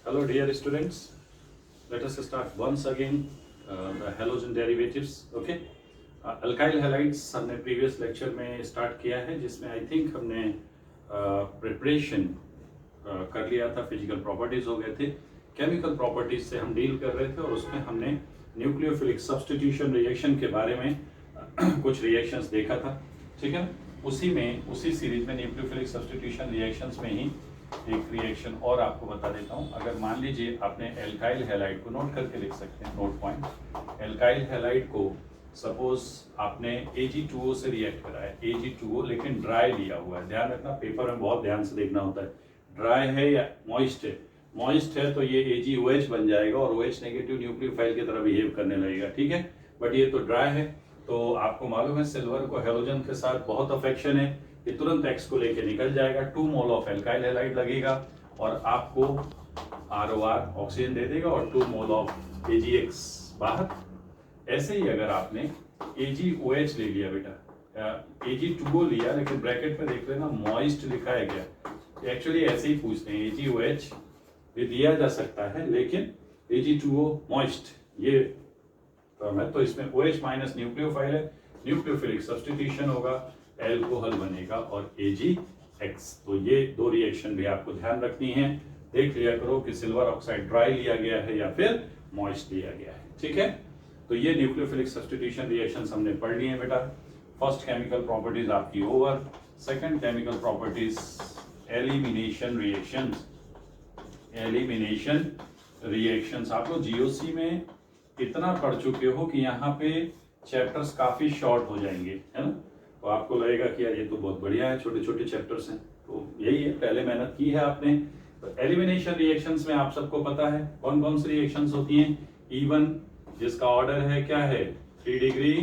Hello dear students, let us start once again the halogen derivatives. Okay, alkyl halides हमने previous lecture में start किया है जिसमें I think हमने preparation कर लिया था, फिजिकल प्रॉपर्टीज हो गए थे, केमिकल प्रॉपर्टीज से हम डील कर रहे थे और उसमें हमने न्यूक्लियोफिलिक सब्स्टिट्यूशन रिएक्शन के बारे में कुछ रिएक्शंस देखा था। ठीक है, उसी सीरीज में न्यूक्लियोफिलिक सब्स्टिट्यूशन रिएक्शंस में ही एक रिएक्शन और आपको बता देता हूं। अगर मान लीजिए आपने एल्काइल हैलाइड को नोट करके लिख सकते हैं, नोट पॉइंट। एल्काइल हैलाइड को सपोज आपने Ag2O से रिएक्ट करा है, Ag2O लेकिन ड्राई लिया हुआ है। ध्यान रखना, पेपर में बहुत ध्यान से देखना होता है, ड्राई है या मॉइस्ट है। मॉइस्ट है तो ये AgOH बन जाएगा और OH नेगेटिव न्यूक्लियोफाइल की तरह बिहेव करने लगेगा। ठीक है, बट ये तो ड्राई है। तो आपको मालूम है सिल्वर को हेलोजन के साथ बहुत अफेक्शन है, ये तुरंत X को लेके निकल जाएगा, 2 मोल ऑफ एल्काइल हैलाइड लगेगा और आपको ROR ऑक्सीजन दे देगा और 2 मोल ऑफ AgX बाहर। ऐसे ही अगर आपने AgOH ले लिया बेटा, Ag2O लिया लेकिन ब्रैकेट में देख लेना मॉइस्ट लिखा है क्या, एक्चुअली ऐसे ही पूछते हैं। AgOH भी दिया जा सकता है लेकिन Ag2O मॉइस्ट ये टर्म है, तो इसमें OH माइनस न्यूक्लियोफाइल है, न्यूक्लियोफिलिक सब्स्टिट्यूशन होगा, एल्कोहल बनेगा और AgX। तो ये दो रिएक्शन भी आपको ध्यान रखनी है, देख लिया करो कि सिल्वर ऑक्साइड ड्राई लिया गया है या फिर मॉइस्ट लिया गया है। ठीक है, तो ये न्यूक्लियोफिलिक सब्स्टिट्यूशन रिएक्शंस हमने पढ़ लिए हैं बेटा। फर्स्ट केमिकल प्रॉपर्टीज आपकी over. Second chemical properties elimination reactions. Elimination reactions आप लोग GOC में इतना पढ़ चुके हो कि यहाँ पे चैप्टर्स काफी शॉर्ट हो जाएंगे, है ना। तो आपको लगेगा कि यार ये तो बहुत बढ़िया है, छोटे छोटे चैप्टर्स हैं। तो यही है, पहले मेहनत की है आपने। तो एलिमिनेशन रिएक्शंस में आप सबको पता है कौन कौन सी रिएक्शंस होती हैं। E1 जिसका ऑर्डर है क्या है, 3 डिग्री,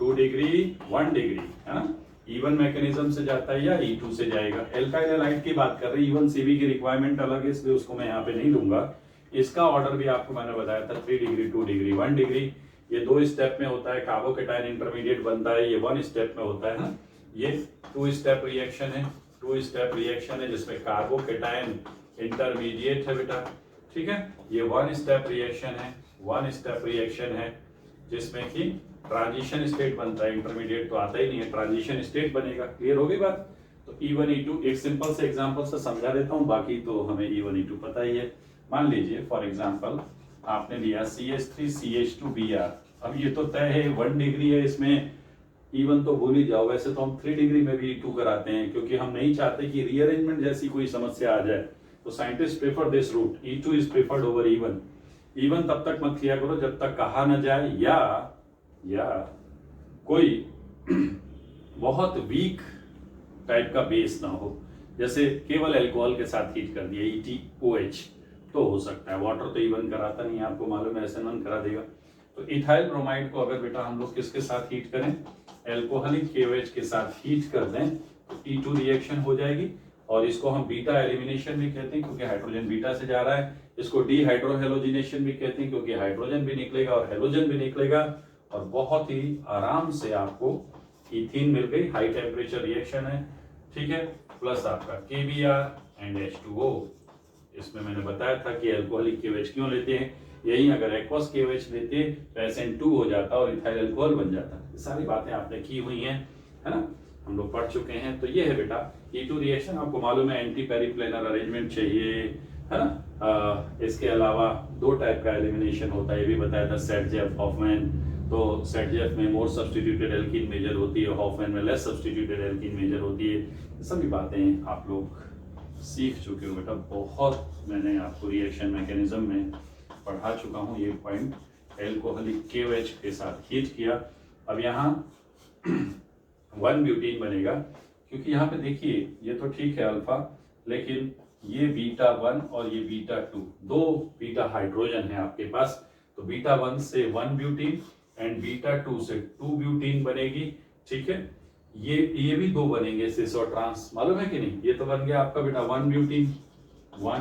2 डिग्री, 1 डिग्री, है ना। E1 मैकेनिज्म से जाता है या E2 से जाएगा। एल्काइल हैलाइड की बात कर रहे हैं, E1 CV की रिक्वायरमेंट अलग है इसलिए उसको मैं यहाँ पे नहीं लूंगा। इसका ऑर्डर भी आपको मैंने बताया था, 3 डिग्री, 2 डिग्री, 1 डिग्री। ये 2 स्टेप में होता है, कार्बोकेटाइन इंटरमीडिएट बनता है, ये 1 स्टेप में होता है ना। ये 2 स्टेप रिएक्शन है, 2 स्टेप रिएक्शन है जिसमें कार्बोकेटाइन इंटरमीडिएट है बेटा। ठीक है, ये 1 स्टेप रिएक्शन है, 1 स्टेप रिएक्शन है जिसमें कि ट्रांजिशन स्टेट बनता है। इंटरमीडिएट तो आता ही नहीं है, ट्रांजिशन स्टेट बनेगा। क्लियर हो गई बात। तो E1 E2 एक सिंपल से एग्जांपल से समझा देता हूं, बाकी तो हमें E1 E2 पता ही है। मान लीजिए फॉर एग्जांपल आपने लिया CH3 CH2 Br। अब ये तो तय है 1 डिग्री है, इसमें E1 तो भूल ही जाओ। वैसे तो हम 3 डिग्री में भी E2 कराते हैं क्योंकि हम नहीं चाहते कि रीअरेंजमेंट जैसी कोई समस्या आ जाए। तो scientist prefer this route, E2 is preferred over E1। E1 तब तक मत किया करो जब तक कहा न जाए या कोई बहुत वीक टाइप का बेस ना हो, जैसे केवल अल्कोहल के साथ हीट कर दिया ETOH तो हो सकता है। वाटर तो E1 कराता नहीं, आपको मालूम है, SN1 करा देगा। तो इथाइल ब्रोमाइड को अगर बेटा हम लोग किसके साथ हीट करें, एल्कोहलिक KOH के साथ हीट कर दें तो E2 रिएक्शन हो जाएगी। और इसको हम बीटा एलिमिनेशन भी कहते हैं क्योंकि हाइड्रोजन बीटा से जा रहा है। इसको डिहाइड्रोहेलोजिनेशन भी कहते हैं क्योंकि हाइड्रोजन भी निकलेगा और हेलोजन भी निकलेगा और बहुत ही आराम से आपको इथीन मिल गई। हाई टेम्परेचर रिएक्शन है, ठीक है, प्लस आपका KBr एंड H2O। इसमें मैंने बताया था कि एल्कोहलिक KOH क्यों लेते हैं, यही अगर एक्वस KOH लेते तो SN2 हो जाता और इथाइल अल्कोहल बन जाता। ये सारी बातें आपने की हुई हैं, है ना, हम लोग पढ़ चुके हैं। तो ये है बेटा E2 रिएक्शन। आपको मालूम है एंटी पेरिप्लेनर अरेंजमेंट चाहिए, है ना। इसके अलावा 2 टाइप का एलिमिनेशन होता है, ये भी बताया था, सेटजेफ, हॉफमैन। तो सेटजेफ में मोर सब्स्टिट्यूटेड एल्कीन मेजर होती है, हॉफमैन में लेस सब्स्टिट्यूटेड एल्कीन मेजर होती है। ये सभी बातें आप लोग सीख चुके हो बेटा, बहुत मैंने आपको रिएक्शन मैकेनिज्म में पढ़ा चुका हूँ। ये पॉइंट एल्कोहलिक KOH के साथ हीट किया। अब यहाँ 1 ब्यूटीन बनेगा क्योंकि यहाँ पे देखिए ये तो ठीक है अल्फा, लेकिन ये β1 और ये β2, 2 बीटा हाइड्रोजन है आपके पास। तो β1 से 1 ब्यूटीन एंड β2 से 2 ब्यूटीन बनेगी। ठीक है, ये भी 2 बनेंगे सिस और ट्रांस, मालूम है कि नहीं। ये तो बन गया आपका बेटा 1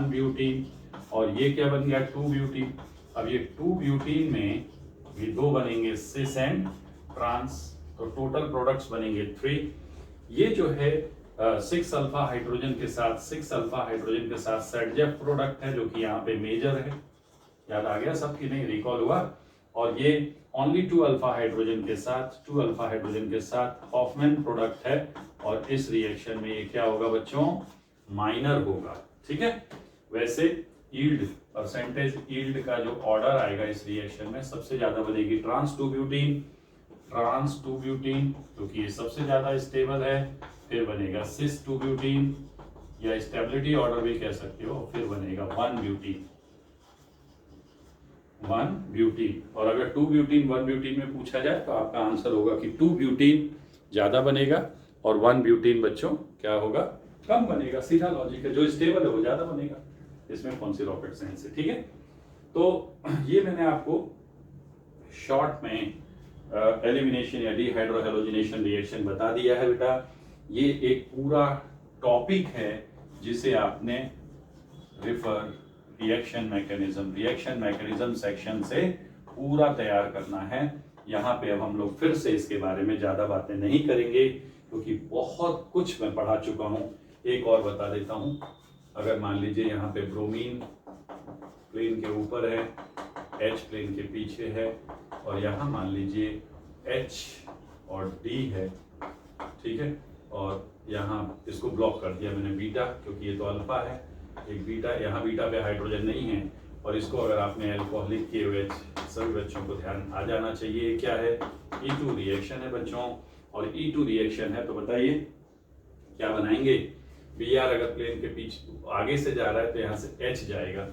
ब्यूटीन और ये क्या बन गया 2 ब्यूटीन। अब ये 2 ब्यूटीन में ये 2 बनेंगे सिस एंड ट्रांस, तो टोटल प्रोडक्ट्स बनेंगे 3। ये जो है 6 अल्फा हाइड्रोजन के साथ सेटजेफ प्रोडक्ट है जो कि यहाँ पे मेजर है। याद आ गया सबकी? नहीं रिकॉल हुआ। और ये ओनली 2 अल्फा हाइड्रोजन के साथ हॉफमैन प्रोडक्ट है। और इस रिएक्शन में ये क्या होगा बच्चों? माइनर होगा। ठीक है। वैसे यील्ड परसेंटेज यील्ड का जो ऑर्डर आएगा इस रिएक्शन में, सबसे ज्यादा बनेगी ट्रांस टू ब्यूटीन क्योंकि ये सबसे ज्यादा स्टेबल है। फिर बनेगा सिस टू ब्यूटीन या स्टेबिलिटी ऑर्डर भी कह सकते हो। फिर बनेगा 1 ब्यूटीन। और अगर 2 ब्यूटीन 1 ब्यूटीन में पूछा जाए तो आपका आंसर होगा कि 2 ब्यूटीन ज्यादा बनेगा और 1 ब्यूटीन बच्चों क्या होगा? कम बनेगा। सीधा लॉजिक है, जो स्टेबल है वो ज्यादा बनेगा। इसमें कौन सी रॉकेट साइंस है? ठीक है। तो ये मैंने आपको शॉर्ट में एलिमिनेशन या डिहाइड्रोहेलोजिनेशन रिएक्शन बता दिया है बेटा। ये एक पूरा टॉपिक है जिसे आपने रिएक्शन मैकेनिज्म सेक्शन से पूरा तैयार करना है। यहाँ पे अब हम लोग फिर से इसके बारे में ज्यादा बातें नहीं करेंगे क्योंकि बहुत कुछ मैं पढ़ा चुका हूँ। एक और बता देता हूँ, अगर मान लीजिए यहाँ पे ब्रोमीन प्लेन के ऊपर है, H प्लेन के पीछे है, और यहाँ मान लीजिए H और D है, ठीक है, और यहाँ इसको ब्लॉक कर दिया मैंने बीटा, क्योंकि ये तो अल्फा है, एक बीटा, यहाँ बीटा पे हाइड्रोजन नहीं है। और इसको अगर आपने अल्कोहलिक KOH, सभी बच्चों को ध्यान आ जाना चाहिए क्या है? E2 रिएक्शन है बच्चों। और E2 रिएक्शन है तो बताइए क्या बनाएंगे? Br अगर प्लेन के पीछे आगे से जा रहा है तो यहाँ से H जाएगा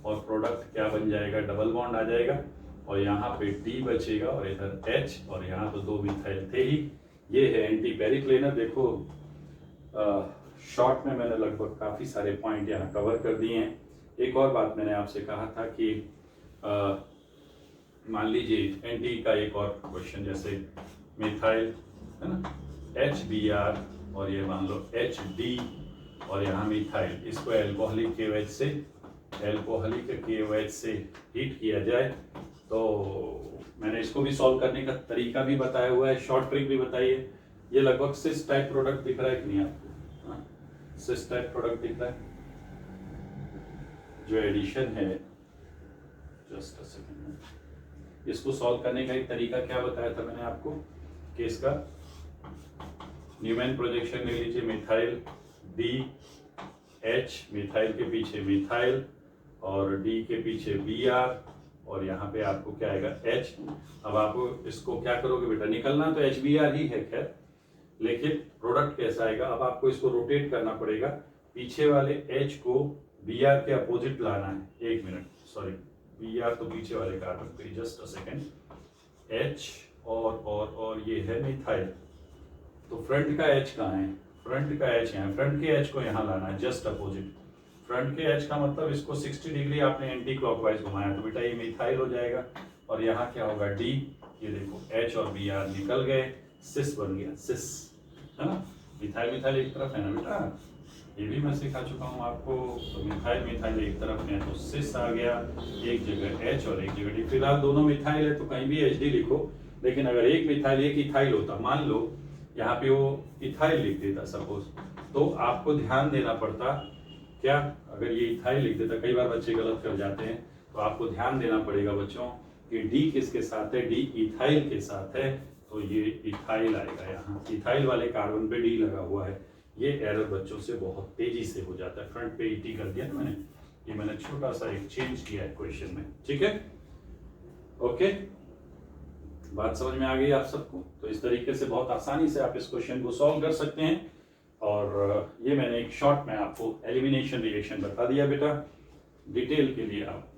और प्रोडक्ट क्या बन जाएगा? डबल बॉन्ड आ जाएगा और यहाँ पे D बचेगा और इधर H, और यहाँ तो 2 मिथाइल थे ही। ये है एंटी पेरिक्लेनर। देखो शॉर्ट में मैंने लगभग काफी सारे पॉइंट यहाँ कवर कर दिए हैं। एक और बात मैंने आपसे कहा था कि मान लीजिए एंटी का एक और क्वेश्चन, जैसे मिथाइल है ना, HBr और ये मान लो HD और यहाँ मिथाइल, इसको एल्कोहलिक KOH से हीट किया जाए तो मैंने इसको भी सॉल्व करने का तरीका भी बताया हुआ है, शॉर्ट ट्रिक भी बताई है। ये लगभग सिस टाइप प्रोडक्ट दिख रहा है कि नहीं आपको? सिस टाइप प्रोडक्ट दिख रहा है। जो एडिशन है, जस्ट अ सेकंड, इसको सॉल्व करने का एक तरीका क्या बताया था मैंने आपको कि इसका न्यूमैन प्रोजेक्शन ले लीजिए, मिथाइल D H, मिथाइल के पीछे मिथाइल और D के पीछे Br और यहाँ पे आपको क्या आएगा? H। अब आप इसको क्या करोगे बेटा? निकलना तो HBr ही है खैर, लेकिन प्रोडक्ट कैसा आएगा? अब आपको इसको रोटेट करना पड़ेगा, पीछे वाले H को Br के अपोजिट लाना है। एक मिनट, सॉरी, Br तो पीछे वाले कार्बन पे, जस्ट अ सेकेंड, H और ये है मिथाइल, तो फ्रंट का H कहाँ है? फ्रंट का H यहाँ, फ्रंट के H को यहाँ लाना है, जस्ट अपोजिट। फ्रंट के H का मतलब इसको 60 डिग्री आपने एंटी क्लॉकवाइज घुमाया तो बेटा ये मिथाइल हो जाएगा। और यहाँ क्या होगा? D। ये देखो H और Br निकल गए, सिस बन गया, सिस, है ना? मिथाइल एक तरफ है ना बेटा, ये भी मैं सिखा चुका हूँ आपको। तो मिथाइल एक तरफ में है तो सिस आ गया, एक जगह H और एक जगह D। फिलहाल दोनों मिथाइल है तो कहीं भी HD लिखो, लेकिन अगर एक मिथाइल एक इथाइल होता, मान लो यहाँ पे वो इथाइल लिख देता सपोज, तो आपको ध्यान देना पड़ता क्या? अगर ये इथाइल लिख देता, कई बार बच्चे गलत कर जाते हैं, तो आपको ध्यान देना पड़ेगा बच्चों कि D किसके साथ है? D इथाइल के साथ है, तो ये इथाइल आएगा यहाँ, इथाइल वाले कार्बन पे D लगा हुआ है। ये एरर बच्चों से बहुत तेजी से हो जाता है। फ्रंट पे ET कर दिया ना मैंने, ये मैंने छोटा सा एक चेंज किया है क्वेश्चन में, ठीक है? ओके, बात समझ में आ गई आप सबको? तो इस तरीके से बहुत आसानी से आप इस क्वेश्चन को सॉल्व कर सकते हैं। और ये मैंने एक शॉर्ट में आपको एलिमिनेशन रिएक्शन बता दिया बेटा। डिटेल के लिए आप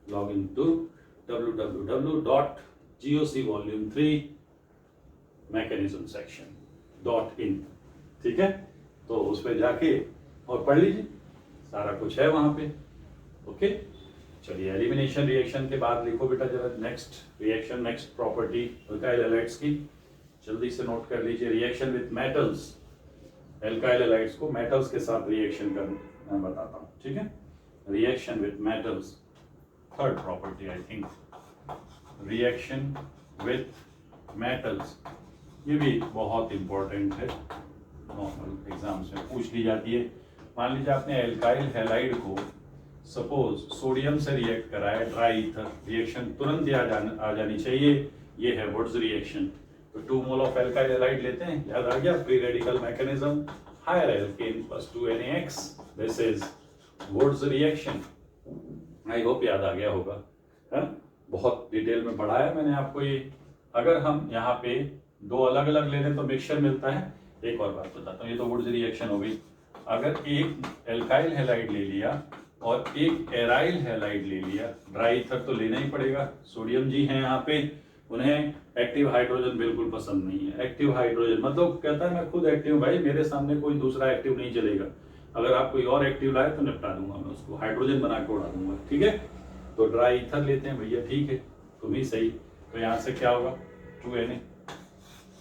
log in to www.gocvolume3 mechanismsection.in, ठीक है? तो उस पर जाके और पढ़ लीजिए, सारा कुछ है वहां पे। ओके, चलिए एलिमिनेशन रिएक्शन के बाद लिखो बेटा जरा next reaction, next property alkyl halides की, जल्दी से नोट कर लीजिए। Reaction with metals, alkyl halides को मेटल्स के साथ रिएक्शन करना मैं बताता हूँ, ठीक है? Reaction with metals, third property I think, reaction with metals, ये भी बहुत इंपॉर्टेंट है। नॉर्मल एग्जाम्स में पूछ ली जाती है। मान लीजिए आपने एल्काइल हैलाइड को सपोज सोडियम से रिएक्ट कराया ड्राई ईथर, रिएक्शन तुरंत ही आ जानी चाहिए, ये है वुड्स रिएक्शन। तो 2 मोल ऑफ एल्काइल हैलाइड लेते हैं, याद आ गया free radical mechanism, higher alkane plus 2NaX, this is Wurtz reaction. I hope याद आ गया होगा, है? बहुत डिटेल में पढ़ाया मैंने आपको ये। अगर हम यहाँ पे 2 अलग अलग ले लें तो मिक्सचर मिलता है। एक और बात बताता हूँ, ये तो वुड्स रिएक्शन हो गई। अगर एक एल्काइल हैलाइड ले लिया और एक एराइल हैलाइड ले लिया, ड्राई ईथर तो लेना ही पड़ेगा। सोडियम जी हैं यहाँ पे, उन्हें एक्टिव हाइड्रोजन बिल्कुल पसंद नहीं है। एक्टिव हाइड्रोजन मतलब कहता है मैं खुद एक्टिव हूँ भाई, मेरे सामने कोई दूसरा एक्टिव नहीं चलेगा, अगर आप कोई और एक्टिव लाए तो निपटा दूंगा मैं उसको, हाइड्रोजन बना के उड़ा दूंगा, ठीक है। तो ड्राई ईथर लेते हैं भैया, ठीक है, तुम ही सही। तो यहाँ से क्या होगा 2Na,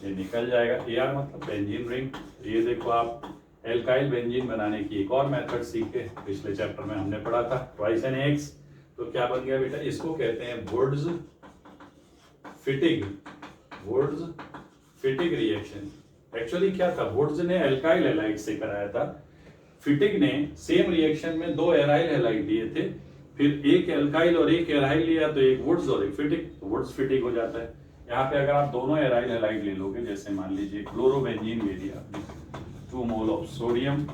ये निकल जाएगा। Ar मतलब बेंजीन रिंग। ये देखो आप एल्काइल बेंजीन बनाने की एक और मेथड सीखे, पिछले चैप्टर में हमने पढ़ा था, ट्वाइस NaX। तो क्या बन गया बेटा, इसको कहते हैं वुड्स फिटिग रिएक्शन। एक्चुअली क्या था, वुड्स ने एल्काइल हैलाइड से कराया था, फिटिग ने सेम रिएक्शन में 2 एराइल हैलाइड लिए थे, फिर एक एल्काइल और एक एराइल लिया तो एक वुड्स और एक फिटिग, तो वुड्स फिटिग हो जाता है। यहाँ पे अगर आप दोनों एराइल हैलाइड ले लोगे, जैसे मान लीजिए क्लोरोबेंजीन ले लिया, 2 मोल ऑफ सोडियम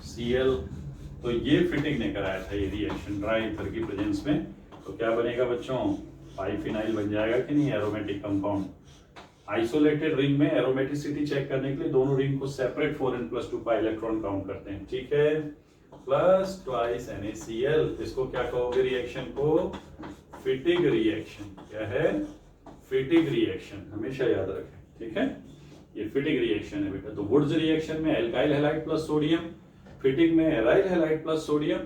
Cl, तो ये फिटिग ने कराया था ये रिएक्शन ड्राई ईथर की प्रेजेंस में। तो क्या बनेगा बच्चों, 5-फिनाइल बन जाएगा कि नहीं, एरोमेटिक कंपाउंड। आइसोलेटेड रिंग में एरोमेटिसिटी चेक करने के लिए दोनों रिंग को separate 4n+2 pi electron count करते हैं, ठीक है, प्लस ट्वाइस NaCl। इसको क्या कहोगे रिएक्शन को, फिटिग रिएक्शन। क्या है, फिटिग रिएक्शन, हमेशा याद रखें, ठीक है, ये फिटिग रिएक्शन है बेटा। तो वुड्स रिएक्शन में एल्काइल हैलाइड प्लस सोडियम, फिटिग में एराइल हैलाइड प्लस सोडियम,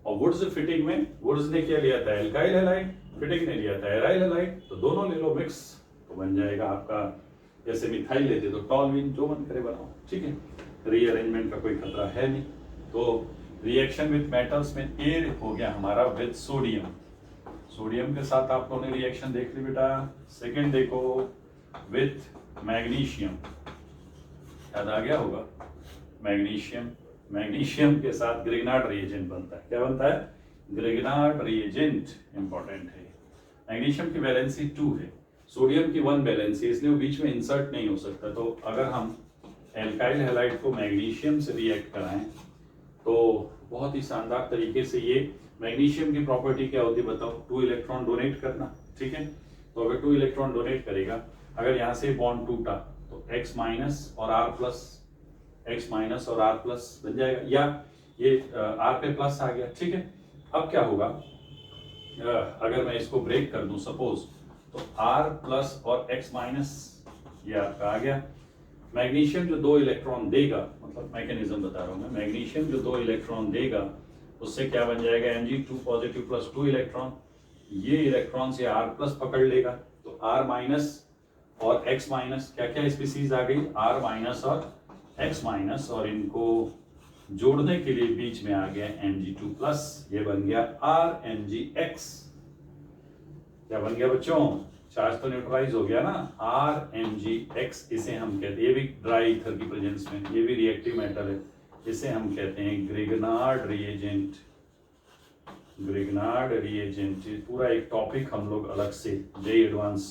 और वुड्स फिटिग में वुड्स ने क्या लिया था, एल्काइल हैलाइड, फिटिग ने लिया था एराइल हैलाइड, तो दोनों ले लो मिक्स, तो बन जाएगा आपका, जैसे मिथाइल लेते तो टॉलविन, जो मन करे बनाओ, ठीक है, रीअरेंजमेंट का कोई खतरा है नहीं। तो रिएक्शन विद मेटल्स में ए हो गया हमारा विद सोडियम, सोडियम के साथ आप लोगों ने रिएक्शन देख ली बेटा। सेकंड देखो विथ मैग्नीशियम, याद आ गया होगा, मैग्नीशियम, मैग्नीशियम के साथ ग्रिग्नार्ड रिएजेंट बनता है। क्या बनता है, ग्रिग्नार्ड रिएजेंट, इंपॉर्टेंट है। मैग्नीशियम की वैलेंसी 2 है, सोडियम की 1 वैलेंसी, इसलिए वो बीच में इंसर्ट नहीं हो सकता। तो अगर हम एल्काइल हैलाइड को मैग्नीशियम से रिएक्ट कराएं तो बहुत ही शानदार तरीके से, ये मैग्नीशियम की प्रॉपर्टी क्या होती है बताओ, 2 इलेक्ट्रॉन डोनेट करना, ठीक है। तो अगर 2 इलेक्ट्रॉन डोनेट करेगा, अगर यहाँ से बॉन्ड टूटा तो X माइनस और R प्लस, X माइनस और R प्लस बन जाएगा, या ये R पे प्लस आ गया, ठीक है। अब क्या होगा, अगर मैं इसको ब्रेक कर दूं सपोज, तो R प्लस और X माइनस ये आपका आ गया। मैग्नीशियम जो 2 इलेक्ट्रॉन देगा, मतलब मैकेनिज्म बता रहा हूं मैं, मैग्नीशियम जो 2 इलेक्ट्रॉन देगा उससे क्या बन जाएगा, Mg2 पॉजिटिव प्लस 2 इलेक्ट्रॉन, ये इलेक्ट्रॉन से R प्लस पकड़ लेगा, तो R माइनस और X माइनस, क्या क्या स्पीसीज आ गई, R माइनस और X माइनस, और इनको जोड़ने के लिए बीच में आ गया Mg2 प्लस, ये बन गया RMgX। क्या बन गया बच्चों, चार्ज तो न्यूट्रलाइज हो गया ना, RMgX, इसे हम कहते हैं, ये भी ड्राई ईथर की प्रेजेंस में, ये भी रिएक्टिव मेटल है, इसे हम कहते हैं ग्रिग्नार्ड रिएजेंट। ग्रिग्नार्ड रिएजेंट पूरा एक टॉपिक हम लोग अलग से जेईई एडवांस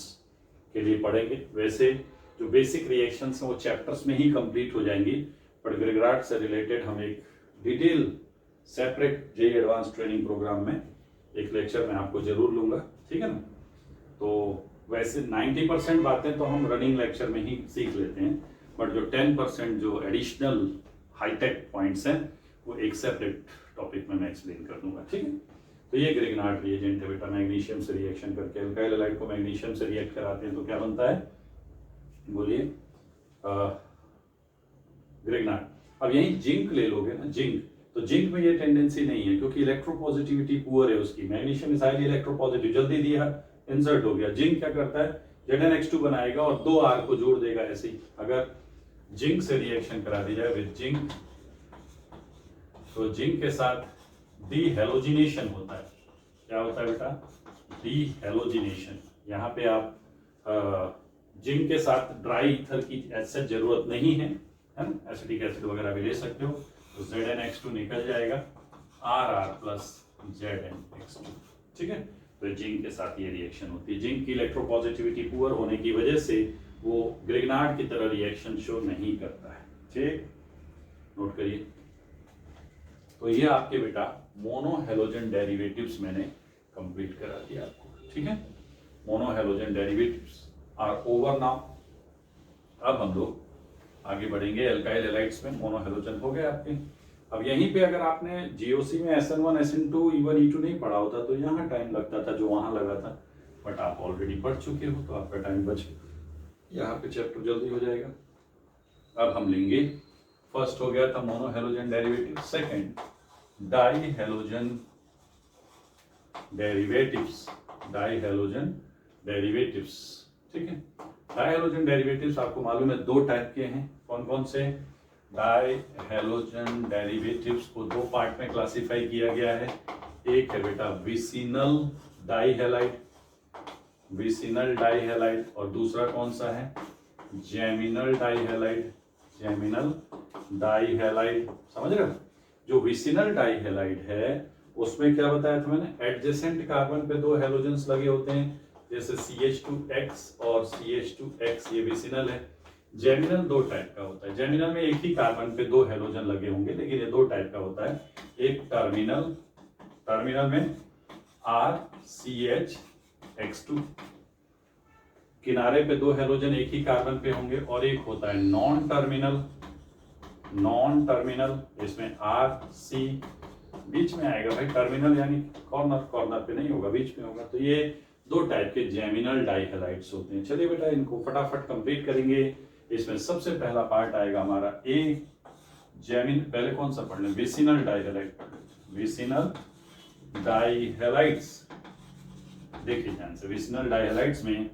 के लिए पढ़ेंगे। वैसे जो बेसिक रिएक्शंस हैं वो चैप्टर्स में ही कंप्लीट हो जाएंगी, बट ग्रिग्नार्ड से रिलेटेड हम एक detail separate JEE advance training program में एक लेक्चर में आपको जरूर लूंगा, ठीक है ना। तो वैसे 90% बातें तो हम रनिंग लेक्चर में ही सीख लेते हैं, बट जो 10% जो एडिशनल हाईटेक पॉइंट्स हैं वो एक सेपरेट टॉपिक में मैं एक्सप्लेन कर दूंगा, ठीक है। तो ये ग्रिग्नार्ड रिएजेंट है बेटा, मैग्नीशियम से रिएक्शन करके एल्काइल हैलाइड को मैग्नीशियम से रिएक्ट कराते हैं तो क्या बनता है, बोलिए, ग्रिग्नार्ड। अब यही जिंक ले लोगे ना, जिंक, तो जिंक में ये टेंडेंसी नहीं है क्योंकि इलेक्ट्रोपॉजिटिविटी पुअर है उसकी, मैग्नीशियम इज हाईली इलेक्ट्रोपॉजिटिव, जल्दी दिया इंसर्ट हो गया। जिंक क्या करता है, ZnH2 बनाएगा और 2 R को जोड़ देगा ऐसे ही। अगर जिंक से रिएक्शन करा दी जाए विद जिंक, तो जिंक के साथ डीहेलोजिनेशन होता है। क्या होता है बेटा, डीहेलोजिनेशन। यहाँ पे आप जिंक के साथ ड्राई ईथर की ऐसे जरूरत नहीं है, है ना, एसिटिक एसिड वगैरह भी ले सकते हो। तो ZnX2 निकल जाएगा RR प्लस ZnX2, ठीक है। तो जिंक के साथ ये रिएक्शन होती है। जिंक की इलेक्ट्रोपॉजिटिविटी पुअर होने की वजह से वो ग्रिग्नार्ड की तरह रिएक्शन शो नहीं करता है, ठीक, नोट करिए। तो ये आपके बेटा मोनो हेलोजन डेरिवेटिव्स मैंने कंप्लीट करा दिया आपको, ठीक है। Mono halogen derivatives are over now. अब हम लोग आगे बढ़ेंगे एल्काइल हैलाइड्स में। मोनो हेलोजन हो गए आपके। अब यहीं पे अगर आपने जीओसी में SN1 SN2 E1 E2 नहीं पढ़ा होता तो यहाँ टाइम लगता था जो वहां लगा था, बट आप ऑलरेडी पढ़ चुके हो तो आपका टाइम बच गया, यहाँ पे चैप्टर जल्दी हो जाएगा। अब हम लेंगे, फर्स्ट हो गया था mono halogen derivative, second die halogen derivatives, die halogen derivatives, ठीक है। डाई हेलोजन डेरिवेटिव्स आपको मालूम है दो टाइप के हैं, कौन कौन से। डाई हेलोजन डेरिवेटिव्स को दो पार्ट में क्लासिफाई किया गया है। एक है बेटा vicinal dihalide, vicinal dihalide, और दूसरा कौन सा है, geminal dihalide, geminal dihalide, समझ रहे हो। जो विसिनल डाई हैलाइड है उसमें क्या बताया था मैंने, एडजेसेंट कार्बन पे दो हेलोजेंस लगे होते हैं, जैसे CH2X और CH2X, ये विसिनल है। जेमिनल दो टाइप का होता है, जेमिनल में एक ही कार्बन पे दो हेलोजन लगे होंगे, लेकिन ये दो टाइप का होता है। एक टर्मिनल, टर्मिनल में RCH X2, किनारे पे दो हेलोजन एक ही कार्बन पे होंगे, और एक होता है नॉन टर्मिनल, नॉन टर्मिनल, इसमें RC बीच में आएगा भाई, टर्मिनल यानी कॉर्नर, कॉर्नर पे नहीं होगा, बीच में होगा। तो ये दो टाइप के जेमिनल डाई हैलाइड्स होते हैं। चलिए बेटा इनको फटाफट कंप्लीट करेंगे। इसमें सबसे पहला पार्ट आएगा हमारा ए, जेमिन, पहले कौन सा पढ़ लें, vicinal dihalide, vicinal die halides. देखिए ध्यान से, विसिनल डाई हैलाइड्स में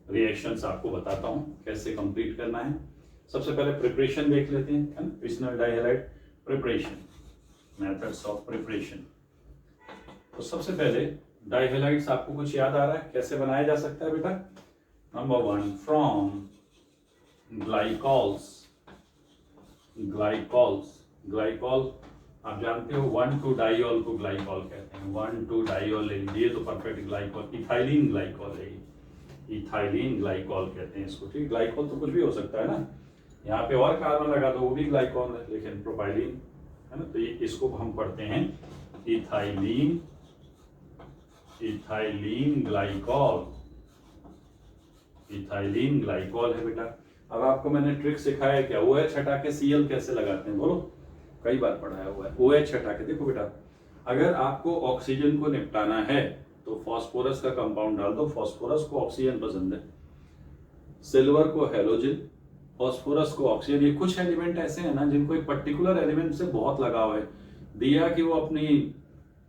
रिएक्शंस आपको बताता हूं कैसे कंप्लीट करना है। सबसे पहले प्रिपरेशन देख लेते हैं, है ना, vicinal die halide preparation, methods of preparation. तो सबसे पहले डाई हैलाइड्स आपको कुछ याद आ रहा है कैसे बनाया जा सकता है बेटा। Number 1, from glycols, glycols, glycol आप जानते हो 1,2-डाइऑल को ग्लाइकॉल कहते हैं, 1,2-डाइऑल ले लीजिए तो परफेक्ट ग्लाइकॉल, इथाइलिन ग्लाइकॉल है, इथाइलिन ग्लाइकॉल कहते हैं इसको, ठीक। ग्लाइकॉल तो कुछ भी हो सकता है ना, यहाँ पे और कार्बन लगा दो वो भी ग्लाइकॉल है, लेकिन प्रोपाइलिन है ना, तो इसको हम पढ़ते हैं ethylene, ethylene glycol, ethylene glycol है बेटा। अब आपको मैंने ट्रिक सिखाया क्या, OH हटा के Cl कैसे लगाते हैं, बोलो, कई बार पढ़ाया हुआ है। OH हटा के देखो बेटा, अगर आपको ऑक्सीजन को निपटाना है तो फास्फोरस का कंपाउंड डाल दो, फास्फोरस को ऑक्सीजन पसंद है, सिल्वर को हेलोजन, फास्फोरस को ऑक्सीजन। ये कुछ एलिमेंट ऐसे हैं ना जिनको एक पर्टिकुलर एलिमेंट से बहुत लगाव है, दिया कि वो अपनी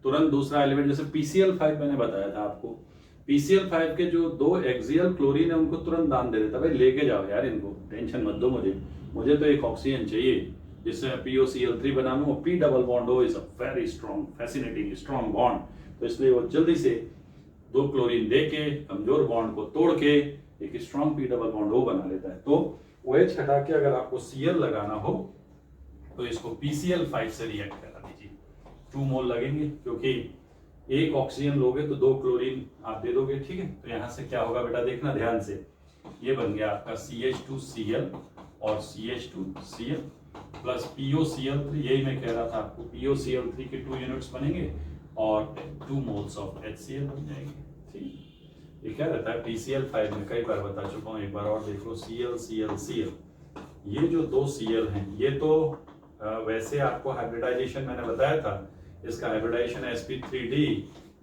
तुरंत दूसरा एलिमेंट, जैसे PCl5 मैंने बताया था आपको, PCl5 के जो दो एक्सियल क्लोरीन है उनको तुरंत दान दे देता, भाई लेके जाओ यार इनको, टेंशन मत दो मुझे तो एक ऑक्सीजन चाहिए जिससे मैं POCl3 बना लूं, P double bond O is a very strong fascinating strong bond, तो इसलिए वो जल्दी से दो क्लोरीन दे के कमजोर बॉन्ड को तोड़ के एक strong P double bond O बना लेता है। तो OH हटा के अगर आपको Cl लगाना हो तो इसको PCl5 से रिएक्ट करा दीजिए, 2 मोल लगेंगे, क्योंकि एक ऑक्सीजन लोगे तो दो क्लोरीन आप दे दोगे, ठीक है। तो यहां से क्या होगा बेटा, देखना ध्यान से, ये बन गया आपका CH2Cl और CH2Cl प्लस POCl3, यही मैं कह रहा था आपको, POCl3 के 2 यूनिट्स बनेंगे और 2 मोल्स ऑफ HCl बन जाएंगे, ठीक। ये क्या रहता है PCl5 में, कई बार बता चुका हूँ, एक बार और देख लो, Cl Cl Cl, ये जो दो Cl हैं ये तो वैसे आपको हाइब्रिडाइजेशन मैंने बताया था, इसका हाइब्रिडाइजेशन है sp3d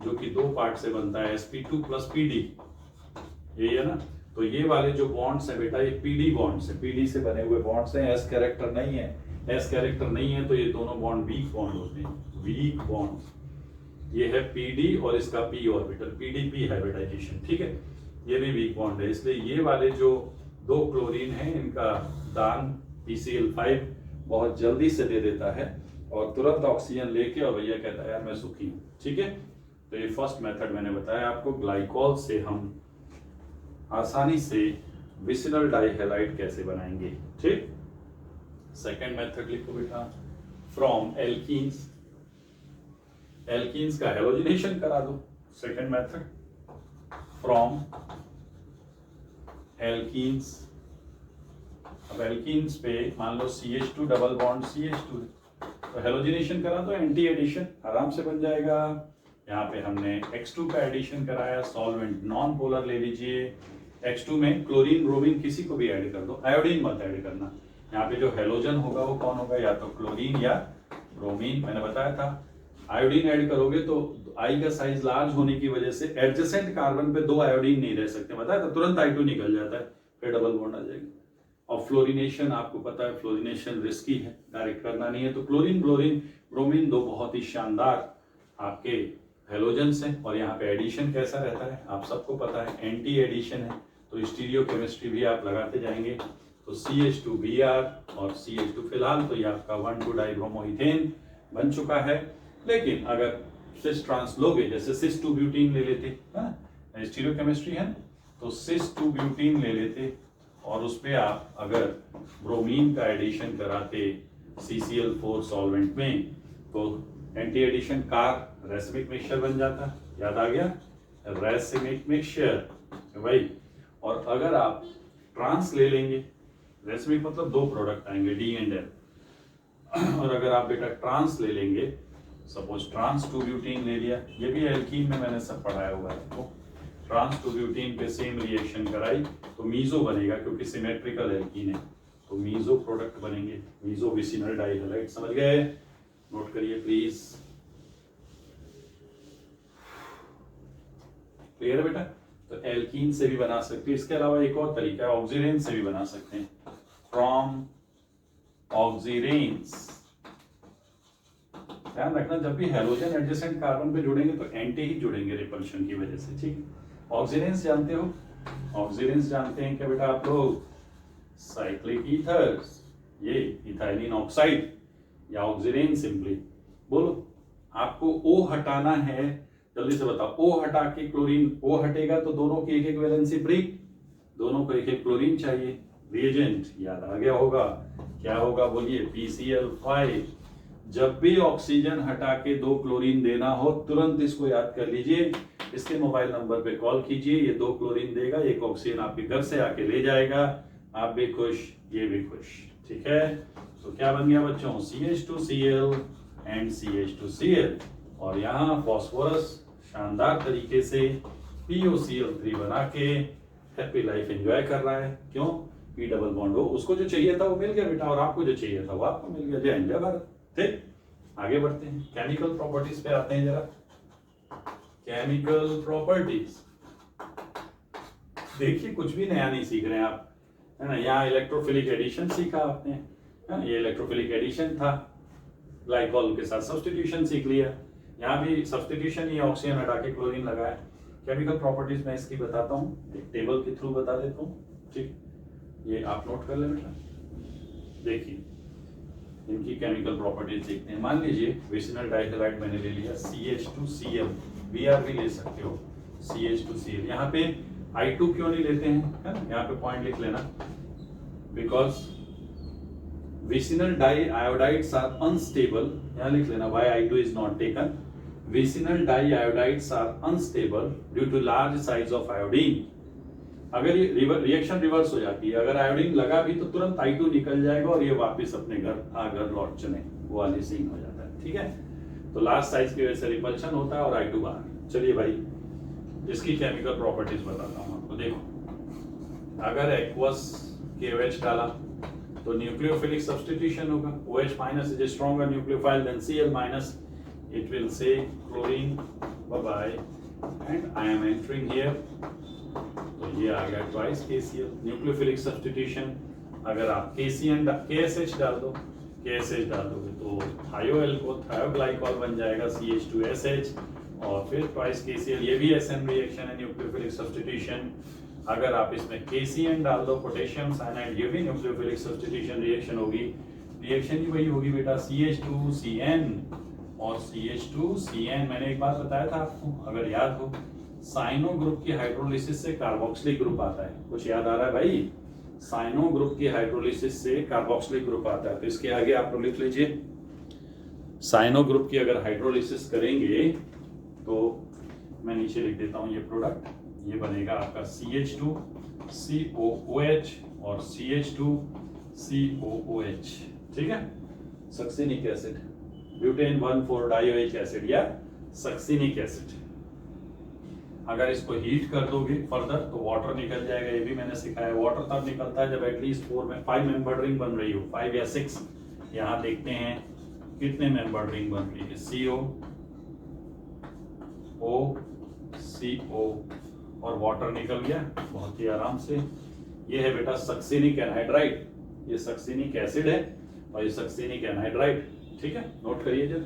जो कि दो पार्ट से बनता है, sp2 प्लस pd, ये है ना। तो ये वाले जो बॉन्ड्स हैं बेटा, ये pd बॉन्ड्स हैं, pd से बने हुए बॉन्ड्स हैं, s कैरेक्टर नहीं है, s कैरेक्टर नहीं है तो ये दोनों बॉन्ड वीक बॉन्ड होते हैं, वीक बॉन्ड। ये है pd और इसका p ऑर्बिटल, pdp हाइब्रिडाइजेशन, ठीक है, ये भी वीक बॉन्ड है, इसलिए ये वाले जो दो क्लोरीन हैं इनका दान PCl5 बहुत जल्दी से दे देता है और तुरंत ऑक्सीजन लेके और भैया कहता है यार मैं सुखी हूं, ठीक है। तो ये फर्स्ट मेथड मैंने बताया आपको, ग्लाइकॉल से हम आसानी से विसिनल डाई हैलाइड कैसे बनाएंगे, ठीक। सेकेंड मेथड लिखो बेटा, फ्रॉम एल्कीन्स, एल्कीन्स का हेलोजिनेशन करा दो। Second method, from alkenes. अब एल्कीन्स पे मान लो CH2 डबल बॉन्ड CH2, तो हेलोजिनेशन करा दो, एंटी एडिशन आराम से बन जाएगा। यहाँ पे हमने X2 का एडिशन कराया, सॉल्वेंट नॉन पोलर ले लीजिए। X2 में क्लोरीन ब्रोमीन किसी को भी ऐड कर दो, आयोडीन मत ऐड करना। यहाँ पे जो हेलोजन होगा वो कौन होगा, या तो क्लोरीन या ब्रोमीन, मैंने बताया था। आयोडीन ऐड करोगे तो आई का साइज लार्ज होने की वजह से एडजेसेंट कार्बन पे दो आयोडीन नहीं रह सकते, बताया था, तुरंत I2 निकल जाता है, फिर डबल बॉन्ड आ जाएगी। और फ्लोरिनेशन आपको पता है, फ्लोरिनेशन रिस्की है, डायरेक्ट करना नहीं है। तो क्लोरीन क्लोरीन ब्रोमीन दो बहुत ही शानदार आपके हेलोजेंस हैं। और यहाँ पे एडिशन कैसा रहता है आप सबको पता है, एंटी एडिशन है, तो स्टीरियो केमिस्ट्री भी आप लगाते जाएंगे। तो CH2Br और CH2, फिलहाल तो ये आपका 1,2-डाइब्रोमोइथेन बन चुका है। लेकिन अगर सिस ट्रांस लोगे, जैसे सिस 2 ब्यूटीन ले लेते, स्टीरियो केमिस्ट्री है, तो सिस 2 ब्यूटीन ले लेते और उस पे आप अगर ब्रोमीन का एडिशन कराते CCl4 सॉल्वेंट में, तो एंटी एडिशन कार रेसिमिक मिक्सचर बन जाता। याद आ गया, रेसिमिक मिक्सचर भाई। और अगर आप ट्रांस ले लेंगे, रेसिमिक मतलब दो प्रोडक्ट आएंगे D एंड L, और अगर आप बेटा ट्रांस ले लेंगे, सपोज ट्रांस 2 ब्यूटीन ले लिया, ये भी एल्कीन में मैंने सब पढ़ाया हुआ है, तो ट्रांस 2 ब्यूटीन पे सेम रिएक्शन कराई तो मीजो बनेगा, क्योंकि सिमेट्रिकल एल्कीन है, तो मीजो प्रोडक्ट बनेंगे, मीजो विसिनल डाइहैलाइड। समझ गए, नोट करिए प्लीज। क्लियर है बेटा? तो एल्कीन से भी बना सकते हैं, इसके अलावा एक और तरीका है, ऑक्सीरेन से भी बना सकते हैं, फ्रॉम ऑक्सीरेन्स। ध्यान रखना, जब भी हेलोजन एडजेसेंट कार्बन पे जुड़ेंगे तो एंटी ही जुड़ेंगे रिपल्शन की वजह से, ठीक। ऑक्सीडेंस जानते हो, ऑक्सीडेंस जानते हैं क्या बेटा आप लोग? साइक्लिक ईथर्स, ये इथाइलिन ऑक्साइड या ऑक्सीडेंस सिंपली बोलो। आपको O हटाना है, जल्दी से बताओ, O हटा के क्लोरीन, O हटेगा तो दोनों की एक एक वैलेंसी ब्रेक, दोनों को एक एक क्लोरीन चाहिए। रिएजेंट याद आ गया होगा, क्या होगा बोलिए? PCl5। जब भी ऑक्सीजन हटा के दो क्लोरीन देना हो, तुरंत इसको याद कर लीजिए, इसके मोबाइल नंबर पे कॉल कीजिए, ये दो क्लोरीन देगा, एक ऑक्सीजन आपके घर से आके ले जाएगा, आप भी खुश, ये भी खुश, ठीक है। तो क्या बन गया बच्चों? CH2Cl एंड CH2Cl, और यहाँ फॉस्फोरस शानदार तरीके से POCl3 बना के हैप्पी लाइफ एंजॉय कर रहा है। क्यों? P डबल बॉन्ड हो, उसको जो चाहिए था वो मिल गया बेटा, और आपको जो चाहिए था वो आपको मिल गया। जय हिंद जय भारत। ठीक, आगे बढ़ते हैं, केमिकल प्रॉपर्टीज पे आते हैं जरा। केमिकल प्रॉपर्टीज देखिए, कुछ भी नया नहीं सीख रहे हैं आप, है ना। यहाँ इलेक्ट्रोफिलिक एडिशन सीखा आपने, है ना, ये इलेक्ट्रोफिलिक एडिशन था, ग्लाइकॉल के साथ सब्स्टिट्यूशन सीख लिया, यहाँ भी सब्स्टिट्यूशन ही, ऑक्सीजन हटा के क्लोरीन लगाया। केमिकल प्रॉपर्टीज मैं इसकी बताता हूँ, एक टेबल के थ्रू बता देता हूँ, ठीक, ये आप नोट कर ले बेटा। देखिए इनकी केमिकल प्रॉपर्टीज देखते हैं। मान लीजिए विसिनल डाइहैलाइड मैंने ले लिया, CH2Cl, Br भी ले सकते हो, CH2Cl। यहाँ पे I2 क्यों नहीं लेते हैं, है ना, यहाँ पे पॉइंट लिख लेना, because vicinal diiodides are unstable, यहाँ लिख लेना why I2 is not taken। Vicinal diiodides are unstable due to large size of iodine. अगर ये रिएक्शन रिवर्स हो जाती है, अगर आयोडीन लगा भी तो तुरंत I2 निकल जाएगा और ये वापस अपने घर लौट चले, वो वाली सीन हो जाता है, ठीक है। तो लार्ज साइज की वजह से रिपल्शन होता है और I2 बाहर। चलिए भाई, इसकी केमिकल प्रॉपर्टीज बताता हूँ आपको। देखो, अगर एक्वस KOH डाला तो न्यूक्लियोफिलिक सब्स्टिट्यूशन होगा, OH minus is stronger nucleophile than Cl minus, it will say chlorine bye bye and I am entering here, तो ये आ गया ट्वाइस KCl न्यूक्लियोफिलिक सब्स्टिट्यूशन। अगर आप KSH डाल दो, KSH डाल दोगे तो थायोग्लाइकॉल बन जाएगा CH2SH, और फिर ट्वाइस KCl, ये भी SN रिएक्शन है, न्यूक्लियोफिलिक सब्स्टिट्यूशन। अगर आप इसमें KCN डाल दो, पोटेशियम साइनाइड, ये भी न्यूक्लियोफिलिक सब्स्टिट्यूशन रिएक्शन होगी। रिएक्शन ही वही होगी बेटा, CH2CN और CH2CN। मैंने एक बात बताया था आपको, अगर याद हो, साइनो ग्रुप की हाइड्रोलिसिस से कार्बोक्सिलिक ग्रुप आता है, कुछ याद आ रहा है भाई? साइनो ग्रुप की हाइड्रोलिसिस से कार्बोक्सिलिक ग्रुप आता है। तो इसके आगे आप लोग लिख लीजिए, साइनो ग्रुप की अगर हाइड्रोलिसिस करेंगे तो मैं नीचे लिख देता हूं ये प्रोडक्ट, ये बनेगा आपका CH2COOH और CH2COOH, ठीक है, succinic acid, butane 1,4 dioic acid या सक्सिनिक एसिड। अगर इसको हीट कर दोगे फर्दर तो वाटर निकल जाएगा, ये भी मैंने सिखाया। वाटर तब निकलता है जब एटलीस्ट 5 मेंबर रिंग बन रही हो, 5 या 6। यहाँ देखते हैं कितने मेंबर रिंग बन रही है, CO O CO और वाटर निकल गया बहुत ही आराम से। ये है बेटा सक्सिनिक एनहाइड्राइड, ये सक्सिनिक एसिड है और ये सक्सिनिक एनहाइड्राइड, ठीक है, नोट करिए जब।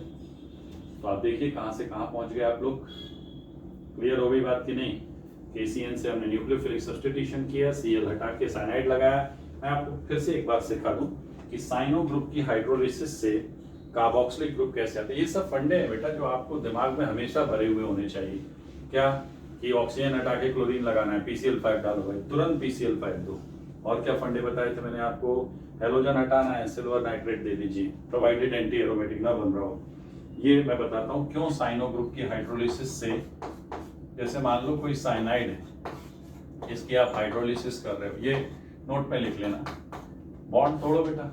तो आप देखिए कहाँ से कहाँ पहुंच गए आप लोग। क्लियर हो गई बात कि नहीं? KCN से हमने न्यूक्लियोफिलिक सब्स्टिट्यूशन किया, Cl हटा के साइनाइड लगाया। मैं आपको फिर से एक बार सिखा दूं कि साइनो ग्रुप की हाइड्रोलिसिस से कार्बोक्सिलिक ग्रुप कैसे आता है। ये सब फंडे हैं बेटा जो आपको दिमाग में हमेशा भरे हुए होने चाहिए। क्या कि ऑक्सीजन हटा के क्लोरीन लगाना है, PCl5 डालो भाई, तुरंत PCl5 दो। और क्या फंडे बताए थे मैंने आपको? हेलोजन हटाना है, सिल्वर नाइट्रेट दे दीजिए, प्रोवाइडेड एंटी एरोमेटिक ना बन रहा हो। ये मैं बताता हूँ क्यों साइनो ग्रुप की हाइड्रोलिसिस से। जैसे मान लो कोई साइनाइड है, इसकी आप हाइड्रोलिसिस कर रहे हो, ये नोट में लिख लेना, बॉन्ड तोड़ो बेटा,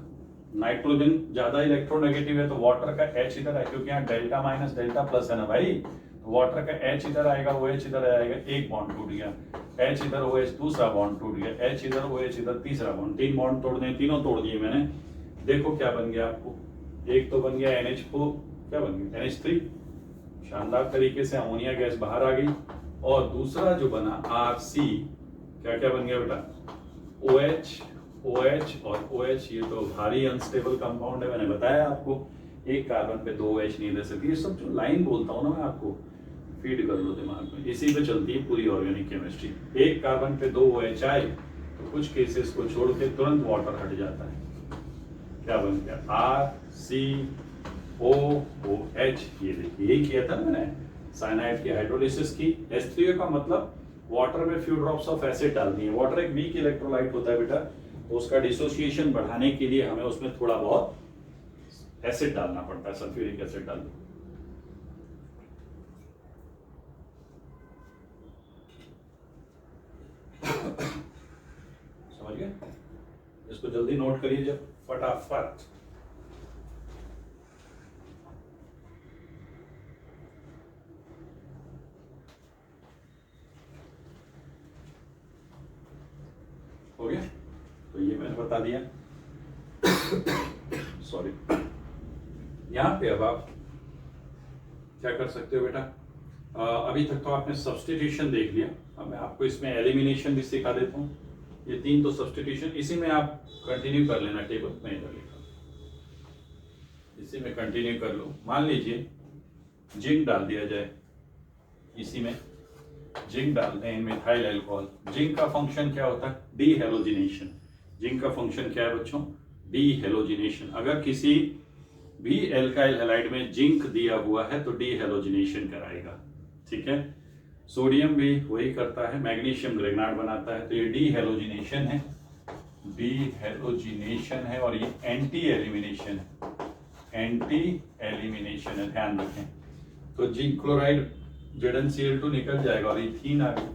नाइट्रोजन ज्यादा इलेक्ट्रोनेगेटिव है तो वाटर का H इधर है, क्योंकि यहाँ डेल्टा माइनस डेल्टा प्लस है ना भाई, तो वाटर का H इधर आएगा, OH इधर आएगा, एक बॉन्ड टूट गया, H इधर OH दूसरा बॉन्ड टूट गया, H इधर OH इधर तीसरा बॉन्ड, 3 बॉन्ड तोड़ दिए, तीनों तोड़ दिए मैंने। देखो क्या बन गया आपको, एक तो बन गया NH4, क्या बन गया NH3, शानदार तरीके से अमोनिया गैस बाहर आ गई। और दूसरा जो बना RC, क्या क्या बन गया बेटा? OH OH और OH, ये तो भारी अनस्टेबल कंपाउंड है, मैंने बताया आपको, एक कार्बन पे 2 OH नहीं दे सकती। ये सब जो लाइन बोलता हूँ ना मैं आपको, फीड कर लो दिमाग में, इसी पे चलती है पूरी ऑर्गेनिक केमिस्ट्री। एक कार्बन पे 2 OH आए तो कुछ केसेस को छोड़ के तुरंत वाटर हट जाता है। क्या बन गया? RCOOH। ये देखिए, यही किया था मैंने साइनाइड की हाइड्रोलिसिस की। H3O का मतलब वाटर में फ्यू ड्रॉप्स ऑफ एसिड डाल दिए। वाटर एक वीक इलेक्ट्रोलाइट होता है बेटा, तो उसका डिसोसिएशन बढ़ाने के लिए हमें उसमें थोड़ा बहुत एसिड डालना पड़ता है, सल्फ्यूरिक एसिड डाल दो। समझ गए? इसको जल्दी नोट करिए जब, फटाफट। हो गया? तो ये मैंने बता दिया। सॉरी। यहाँ पे अब आप क्या कर सकते हो बेटा? अभी तक तो आपने सब्स्टिट्यूशन देख लिया, अब मैं आपको इसमें एलिमिनेशन भी सिखा देता हूँ। ये 3 तो सब्स्टिट्यूशन, इसी में आप कंटिन्यू कर लेना, टेबल में इधर लिखा, इसी में कंटिन्यू कर लो। मान लीजिए जिंक डाल दिया जाए, इसी में जिंक डालते हैं, मिथाइल अल्कोहल। जिंक का फंक्शन क्या होता है? डीहेलोजिनेशन। जिंक का फंक्शन क्या है बच्चों? डीहेलोजिनेशन। अगर किसी भी एल्काइल हैलाइड में जिंक दिया हुआ है तो डीहेलोजिनेशन कराएगा, ठीक है। सोडियम भी वही करता है, मैग्नीशियम ग्रेनाइट बनाता है, तो ये डीहेलोजिनेशन है, डीहेलोजिनेशन है। और ये एंटी एलिमिनेशन है, एंटी एलिमिनेशन है, ध्यान रखें। तो जिंक क्लोराइड ZnCl2 निकल जाएगा और इथीन आ गया,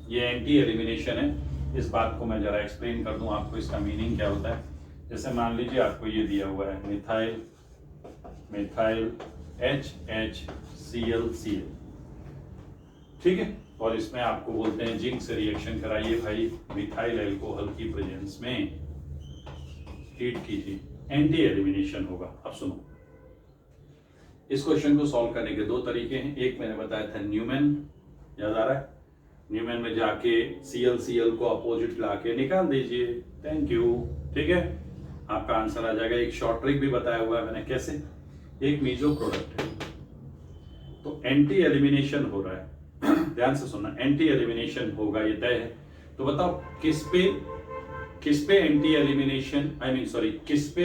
ये एंटी एलिमिनेशन है। इस बात को मैं जरा एक्सप्लेन कर दूं आपको, इसका मीनिंग क्या होता है। जैसे मान लीजिए आपको ये दिया हुआ है मिथाइल HHClCl, ठीक है, और इसमें आपको बोलते हैं जिंक से रिएक्शन कराइए भाई, मिथाइल अल्कोहल की प्रेजेंस में हीट कीजिए, एंटी एलिमिनेशन होगा। अब सुनो, इस क्वेश्चन को सॉल्व करने के 2 तरीके हैं। एक मैंने बताया था न्यूमैन, याद आ रहा है? न्यूमैन में जाके ClCl को अपोजिट लाके निकाल दीजिए, थैंक यू, ठीक है, आपका आंसर आ जाएगा। एक शॉर्ट ट्रिक भी बताया हुआ है मैंने, कैसे? एक मीजो प्रोडक्ट है तो एंटी एलिमिनेशन हो रहा है, ध्यान से सुनना, एंटी एलिमिनेशन होगा, ये तय है। तो बताओ किस पे एंटी एलिमिनेशन, किस पे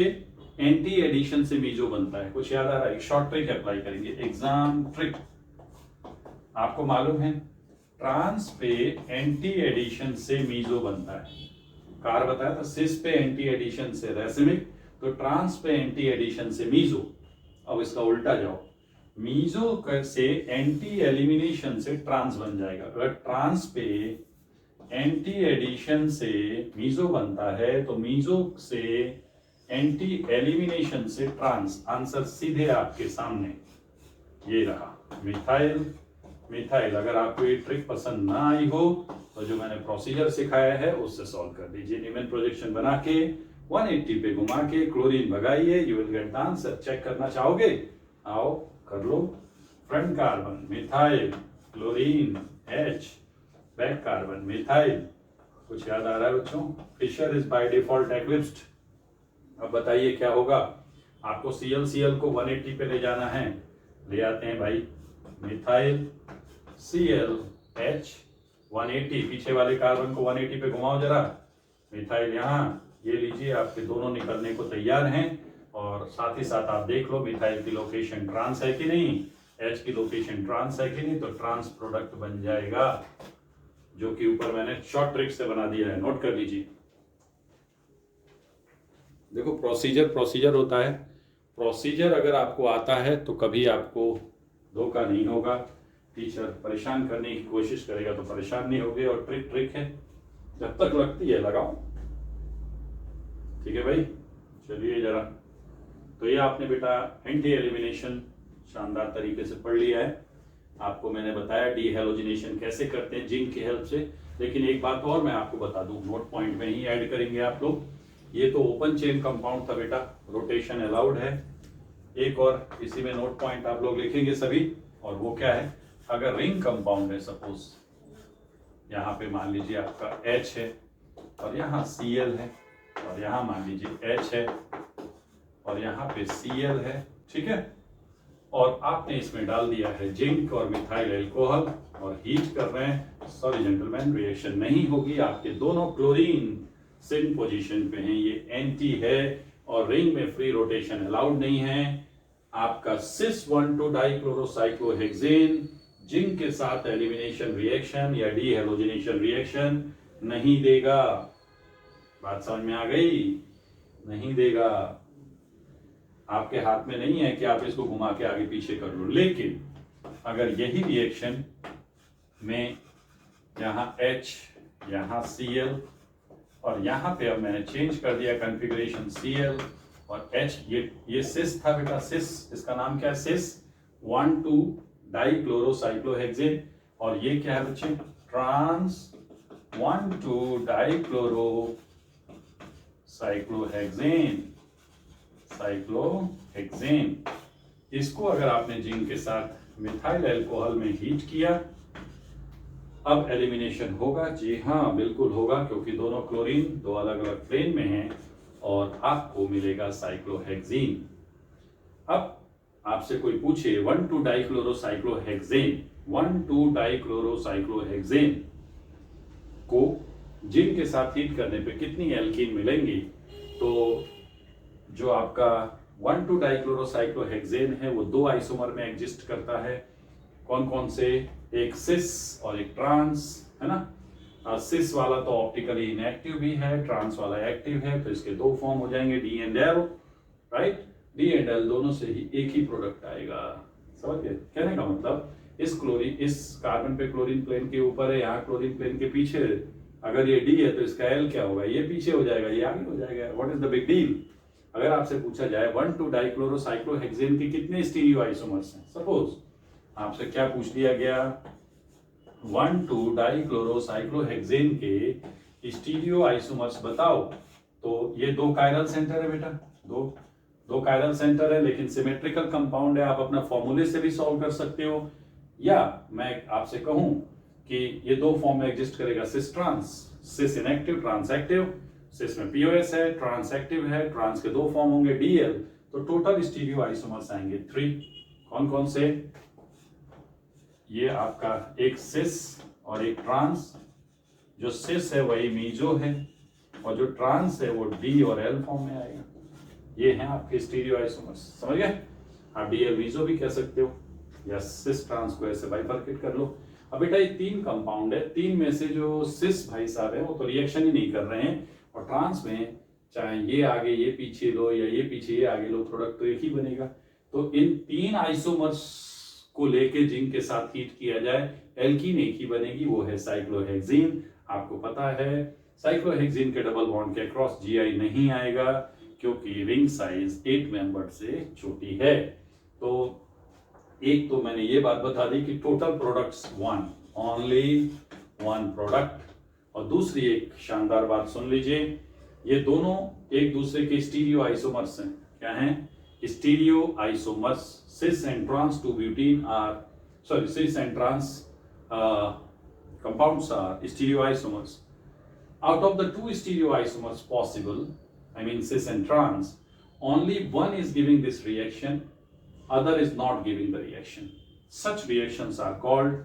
एंटी एडिशन से मीजो बनता है? कुछ याद आ रहा है? एक शॉर्ट ट्रिक अप्लाई करेंगे, एग्जाम ट्रिक। आपको मालूम है ट्रांस पे एंटी एडिशन से मीजो बनता है। कार बताया था, सिस पे एंटी एडिशन से रेसिमिक, तो ट्रांस पे एंटी एडिशन से मीजो। अब इसका उल्टा जाओ, मीजो से एंटी एलिमिनेशन से ट्रांस बन जाएगा। अगर ट्रांस पे एंटी एडिशन से मीजो बनता है तो मीजो से एंटी एलिमिनेशन से ट्रांस। आंसर सीधे आपके सामने ये रहा, मिथाइल मिथाइल। अगर आपको ये ट्रिक पसंद ना आई हो तो जो मैंने प्रोसीजर सिखाया है उससे सॉल्व कर दीजिए। न्यूमैन प्रोजेक्शन बना के 180 पे घुमा के क्लोरीन भगाइए, you will get the answer. Check करना चाहोगे? आओ कर लो। Front carbon methyl, chlorine H, back carbon methyl. कुछ याद आ रहा है बच्चों? Fischer is by default eclipsed. अब बताइए क्या होगा? आपको Cl को 180 पे ले जाना है, ले आते हैं भाई। मिथाइल ClH 180, पीछे वाले कार्बन को 180 पे घुमाओ जरा। मिथाइल यहाँ, ये लीजिए, आपके दोनों निकलने को तैयार हैं। और साथ ही साथ आप देख लो मिथाइल की लोकेशन ट्रांस है कि नहीं, H की लोकेशन ट्रांस है कि नहीं, तो ट्रांस प्रोडक्ट बन जाएगा, जो कि ऊपर मैंने शॉर्ट ट्रिक से बना दिया है, नोट कर लीजिए। देखो प्रोसीजर होता है। प्रोसीजर अगर आपको आता है तो कभी आपको धोखा नहीं होगा। टीचर परेशान करने की कोशिश करेगा तो परेशान नहीं होगे। और ट्रिक है, जब तक लगती है लगाओ। ठीक है भाई, चलिए जरा। तो ये आपने बेटा एंटी एलिमिनेशन शानदार तरीके से पढ़ लिया है। आपको मैंने बताया डी हेलोजिनेशन कैसे करते हैं जिंक की हेल्प से। लेकिन एक बात और मैं आपको बता दूं, नोट पॉइंट में ही ऐड करेंगे आप लोग। ये तो ओपन चेन कंपाउंड था बेटा, रोटेशन अलाउड है। एक और इसी में नोट पॉइंट आप लोग लिखेंगे सभी, और वो क्या है? अगर रिंग कंपाउंड है, सपोज यहाँ पे मान लीजिए आपका H है और यहाँ Cl है, और यहाँ मान लीजिए H है और यहाँ पे Cl है, ठीक है, और आपने इसमें डाल दिया है जिंक और मिथाइल अल्कोहल और हीट कर रहे हैं। सॉरी जेंटलमैन, रिएक्शन नहीं होगी। आपके दोनों क्लोरीन सिन पोजीशन पे हैं, ये एंटी है और रिंग में फ्री रोटेशन अलाउड नहीं है। आपका सिस 1,2 डाइक्लोरोसाइक्लोहेक्सेन जिंक के साथ एलिमिनेशन रिएक्शन या डी हेलोजिनेशन रिएक्शन नहीं देगा। बात समझ में आ गई? नहीं देगा। आपके हाथ में नहीं है कि आप इसको घुमा के आगे पीछे कर लो। लेकिन अगर यही रिएक्शन में यहाँ H, यहाँ Cl और यहाँ पे अब मैंने चेंज कर दिया कॉन्फ़िगरेशन Cl और H, ये सिस था बेटा, सिस, इसका नाम क्या है? सिस 1,2 डाइक्लोरोसाइक्लोहेक्सेन। और ये क्या है बच्चे? Trans 1,2 cyclohexane. इसको अगर आपने जिंक के साथ मिथाइल अल्कोहल में हीट किया, अब एलिमिनेशन होगा। जी हाँ, बिल्कुल होगा, क्योंकि दोनों क्लोरीन दो अलग अलग प्लेन में हैं और आपको मिलेगा साइक्लोहेक्सेन। अब आपसे कोई पूछे 1,2 डाइक्लोरोसाइक्लोहेक्सेन को जिंक के साथ हीट करने पे कितनी एल्कीन मिलेंगी, तो जो आपका 1,2 डाइक्लोरोसाइक्लोहेक्सेन है वो दो आइसोमर में एग्जिस्ट करता है। कौन कौन से? एक सिस और एक ट्रांस, है ना। सिस वाला तो ऑप्टिकली इनएक्टिव भी है, ट्रांस वाला एक्टिव है, तो इसके दो फॉर्म हो जाएंगे, D and L, right. D and L दोनों से ही एक ही प्रोडक्ट आएगा। समझ गए? कहने का मतलब इस कार्बन पे क्लोरीन प्लेन के ऊपर है, यहाँ क्लोरीन प्लेन के पीछे। अगर ये डी है तो इसका एल क्या होगा? ये पीछे हो जाएगा, ये आगे हो जाएगा। What is the big deal? अगर आपसे पूछा जाए 1,2 डाइक्लोरोसाइक्लोहेक्सेन के कितने स्टीरियो आइसोमर्स हैं, सपोज आपसे क्या पूछ लिया गया, 1,2 डाइक्लोरोसाइक्लोहेक्सेन के स्टीरियो आइसोमर्स बताओ, तो ये दो कायरल सेंटर है बेटा, दो कायरल सेंटर है, लेकिन सिमेट्रिकल कंपाउंड है। आप अपना फॉर्मूले से भी सॉल्व कर सकते हो, या मैं आपसे कहूं कि ये दो फॉर्म में एग्जिस्ट करेगा, सिस ट्रांस, सिस इनएक्टिव ट्रांस एक्टिव। सिस में पीओएस है, ट्रांस एक्टिव है, ट्रांस के दो फॉर्म होंगे डीएल, तो टोटल स्टीरियो आइसोमर्स आएंगे 3। कौन कौन से? ये आपका एक सिस और एक ट्रांस। जो सिस है वही मीजो है और जो ट्रांस है वो डी और एल फॉर्म में आएगा। ये हैं आपके स्टीरियो आइसोमर्स, समझ गए? आप डीएल मीजो भी कह सकते हो, या सिस ट्रांस को ऐसे बाइफरकेट कर लो। अब बेटा ये 3 कंपाउंड है, 3 में से जो सिस भाई साहब है वो तो रिएक्शन ही नहीं कर रहे हैं, और ट्रांस में चाहे ये आगे ये पीछे लो या ये पीछे ये आगे लो, प्रोडक्ट तो एक ही बनेगा। तो इन 3 आइसोमर्स को लेके जिंक के साथ हीट किया जाए, एल्कीन एक ही बनेगी, वो है साइक्लोहेक्सीन। आपको पता है साइक्लोहेक्सीन के डबल बॉन्ड के अक्रॉस जीआई नहीं आएगा क्योंकि रिंग साइज 8 मेंबर से छोटी है। तो एक तो मैंने ये बात बता दी कि टोटल प्रोडक्ट्स 1, ओनली 1 प्रोडक्ट। और दूसरी एक शानदार बात सुन लीजिए, ये दोनों एक दूसरे के स्टीरियो आइसोमर्स हैं। क्या हैं? Stereo isomers. Cis and trans 2-butene are, sorry, cis and trans compounds are stereoisomers. Out of the 2 stereoisomers possible, I mean cis and trans, only one is giving this reaction, other is not giving the reaction. Such reactions are called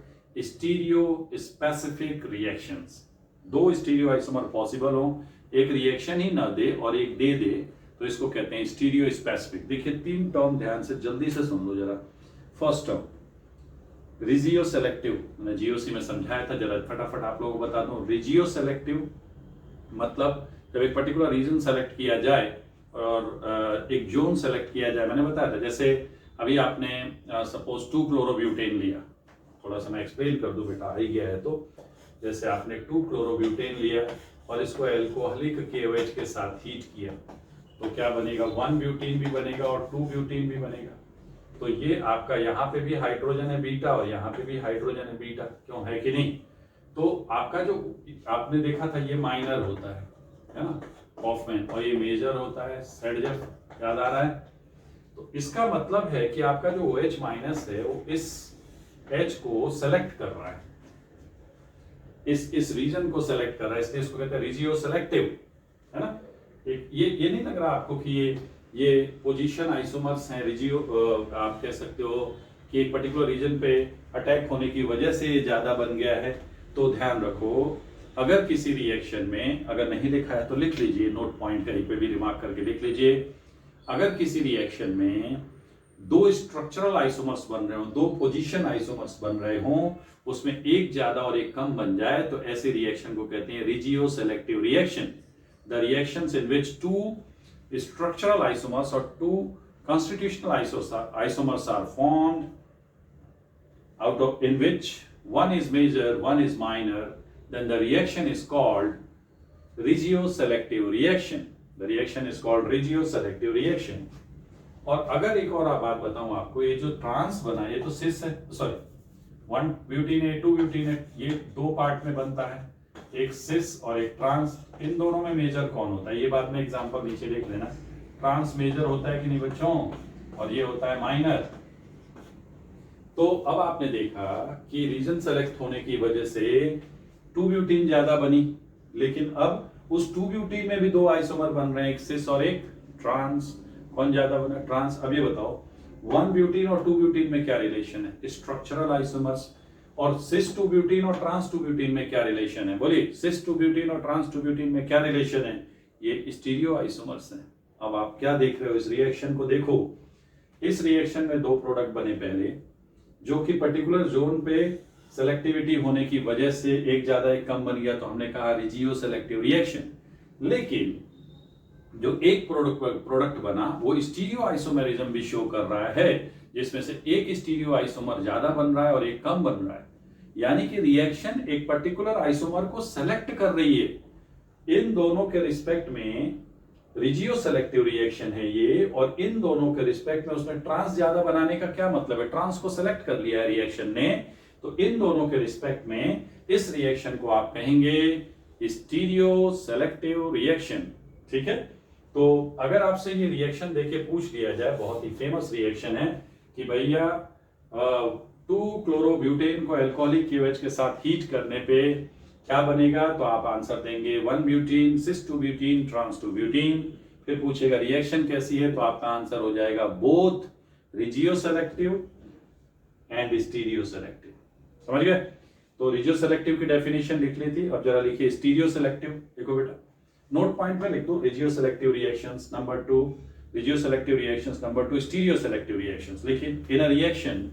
stereospecific reactions. 2 stereoisomer possible हो, एक reaction ही ना दे और एक दे दे, तो इसको कहते हैं स्टीरियोस्पेसिफिक। देखिए 3 टर्म ध्यान से जल्दी से सुन लो जरा। फर्स्ट टर्म रिजियो सेलेक्टिव, मैंने जीओसी में समझाया था, जरा फटाफट आप लोगों को बता दूं। रिजियो सेलेक्टिव मतलब जब एक पर्टिकुलर रीजन सेलेक्ट किया जाए और एक जोन सेलेक्ट किया जाए, मैंने बताया था, जैसे अभी आपने सपोज 2-chlorobutain लिया, थोड़ा सा मैं एक्सप्लेन कर दूं बेटा, आ ही गया है तो। जैसे आपने 2-chlorobutain लिया और इसको एल्कोहलिक KOH के साथ हीट किया, तो क्या बनेगा? 1-butene भी बनेगा और 2-butene भी बनेगा। तो ये आपका यहाँ पे भी हाइड्रोजन है बीटा और यहाँ पे भी हाइड्रोजन है बीटा, क्यों, है कि नहीं? तो आपका जो आपने देखा था ये माइनर होता है ना, हॉफमैन, और ये मेजर होता है सेडजेफ, याद आ रहा है? तो इसका मतलब है कि आपका जो OH माइनस है वो इस H को सेलेक्ट कर रहा है, इस रीजन को सेलेक्ट कर रहा है, इसलिए इसको कहते हैं रिजियो सेलेक्टिव, है ना? ये नहीं लग रहा आपको कि ये पोजीशन आइसोमर्स हैं, रिजियो आप कह सकते हो कि एक पर्टिकुलर रीजन पे अटैक होने की वजह से ये ज्यादा बन गया है। तो ध्यान रखो, अगर किसी रिएक्शन में, अगर नहीं लिखा है तो लिख लीजिए, नोट पॉइंट कहीं पे भी रिमार्क करके लिख लीजिए, अगर किसी रिएक्शन में 2 स्ट्रक्चरल आइसोमर्स बन रहे हो, 2 पोजीशन आइसोमर्स बन रहे हो, उसमें एक ज्यादा और एक कम बन जाए, तो ऐसे रिएक्शन को कहते हैं regioselective reaction. The reactions in which 2 structural isomers or 2 constitutional isomers are formed, out of in which one is major, one is minor, then the reaction is called regioselective reaction. The reaction is called regioselective reaction. और अगर एक और बात बताऊं आपको, ये जो trans बना, ये तो सिस है, सॉरी 1-butene है, 2-butene है, ये 2 पार्ट में बनता है, एक सिस और एक ट्रांस। इन दोनों में मेजर कौन होता है? ये बात में एग्जांपल नीचे देख लेना। ट्रांस मेजर होता है कि नहीं बच्चों, और ये होता है माइनर। तो अब आपने देखा कि रीजन सेलेक्ट होने की वजह से 2-butene ज्यादा बनी, लेकिन अब उस 2-butene में भी 2 आइसोमर बन रहे हैं, एक सिस और एक ट्रांस। कौन ज्यादा बना? ट्रांस। अब ये बताओ 1-butene और 2-butene में क्या रिलेशन है? Structural isomers. और सिस 2-butene और ट्रांस 2-butene में क्या रिलेशन है? बोलिए, सिस 2-butene और ट्रांस 2-butene में क्या रिलेशन है? ये स्टीरियो आइसोमर्स हैं। अब आप क्या देख रहे हो? इस रिएक्शन को देखो। इस रिएक्शन में 2 प्रोडक्ट बने पहले, जो कि पर्टिकुलर जोन पे सेलेक्टिविटी होने की वजह से एक ज्यादा एक कम बन गया, तो हमने कहा रिजियो सेलेक्टिव रिएक्शन। लेकिन जो एक प्रोडक्ट बना वो स्टीरियो आइसोमेरिज्म भी शो कर रहा है, जिसमें से एक स्टीरियो आइसोमर ज्यादा बन रहा है और एक कम बन रहा है। यानी कि रिएक्शन एक पर्टिकुलर आइसोमर को सेलेक्ट कर रही है। इन दोनों के रिस्पेक्ट में रिजियो सेलेक्टिव रिएक्शन है ये, और इन दोनों के रिस्पेक्ट में उसने ट्रांस ज्यादा बनाने का क्या मतलब है? ट्रांस को सेलेक्ट कर लिया है रिएक्शन ने, तो इन दोनों के रिस्पेक्ट में इस रिएक्शन को आप कहेंगे स्टीरियो सेलेक्टिव रिएक्शन। ठीक है? तो अगर आपसे ये रिएक्शन देके पूछ लिया जाए, बहुत ही फेमस रिएक्शन है कि भैया 2-chlorobutane को अल्कोहलिक KOH के साथ हीट करने पे क्या बनेगा, तो आप आंसर देंगे 1-butene, cis-2-butene, trans-2-butene। फिर पूछेगा रिएक्शन कैसी है, तो आपका आंसर हो जाएगा both regioselective and stereoselective. समझ गए? तो रिजियो सेलेक्टिव की डेफिनेशन लिख ली थी, अब जरा लिखिए स्टीरियो सेलेक्टिव। देखो बेटा, नोट पॉइंट में लिख दो regioselective reactions number 2, regioselective reactions number 2, stereoselective reactions. लिखिए, in a reaction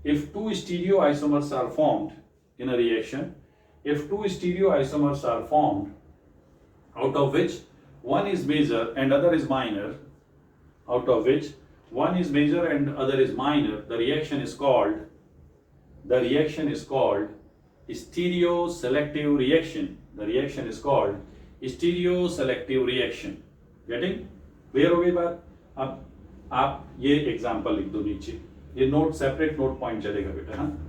if 2 stereoisomers are formed, in a reaction if two stereoisomers are formed, out of which one is major and other is minor, out of which one is major and other is minor, the reaction is called stereoselective reaction. The reaction is called stereoselective reaction. Getting clear हो गई बात? अब आप ये example लिख दो नीचे, ये नोट सेपरेट नोट पॉइंट चलेगा बेटा, हाँ?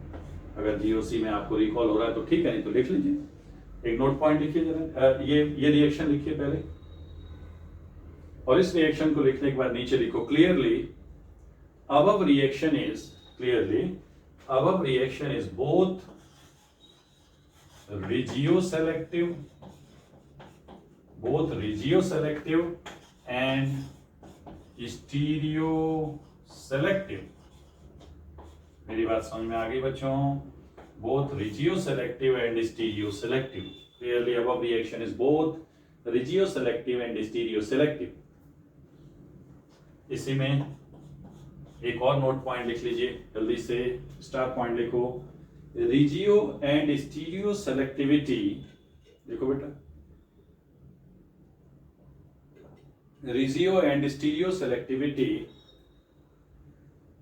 अगर जीओसी में आपको रिकॉल हो रहा है तो ठीक है, नहीं तो लिख लीजिए। एक नोट पॉइंट लिखिए जरा, ये रिएक्शन लिखिए पहले, और इस रिएक्शन को लिखने के बाद नीचे लिखो clearly above reaction is both regioselective and stereoselective। मेरी बात समझ में आ गई बच्चों? both regioselective and stereoselective। Clearly above reaction is both regioselective and stereoselective। इसी में एक और नोट पॉइंट लिख लीजिए जल्दी से, स्टार पॉइंट लिखो, रिजियो एंड स्टीरियो सेलेक्टिविटी। देखो बेटा, regio and stereo selectivity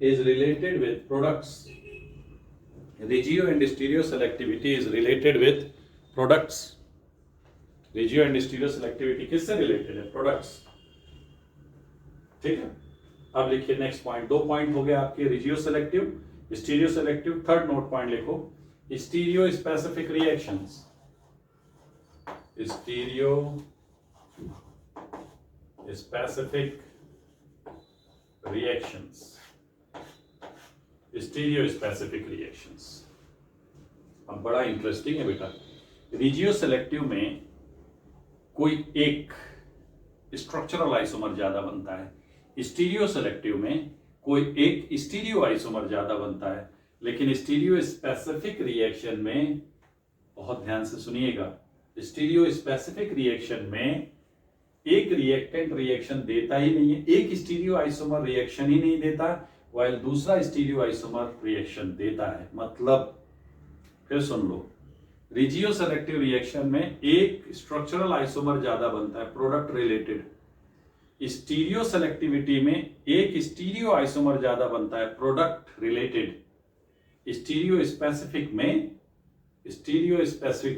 is related with products। Regio and stereo selectivity is related with products। Regio and stereo selectivity किससे रिलेटेड है? प्रोडक्ट्स। ठीक है, अब लिखिए नेक्स्ट पॉइंट। दो पॉइंट हो गए आपके, regioselective, stereoselective. Third note point लिखो, stereospecific reactions. Stereospecific reactions, stereospecific reactions. अब बड़ा इंटरेस्टिंग है बेटा, रिजियो सेलेक्टिव में कोई एक स्ट्रक्चरल आइसोमर ज्यादा बनता है, स्टीरियो सेलेक्टिव में कोई एक स्टीरियो आइसोमर ज्यादा बनता है। लेकिन स्टीरियो स्पेसिफिक रिएक्शन में, बहुत ध्यान से सुनिएगा, स्टीरियो स्पेसिफिक रिएक्शन में एक रिएक्टेंट रिएक्शन देता ही नहीं है, एक स्टीरियो आइसोमर रिएक्शन ही नहीं देता, वाइल दूसरा स्टीरियो आइसोमर रिएक्शन देता है। मतलब फिर सुन लो, रिजियो सेलेक्टिव रिएक्शन में एक स्ट्रक्चरल आइसोमर ज्यादा बनता है, प्रोडक्ट रिलेटेड। स्टीरियो सेलेक्टिविटी में एक स्टीरियो आइसोमर ज्यादा बनता है, प्रोडक्ट रिलेटेड। स्टीरियो स्पेसिफिक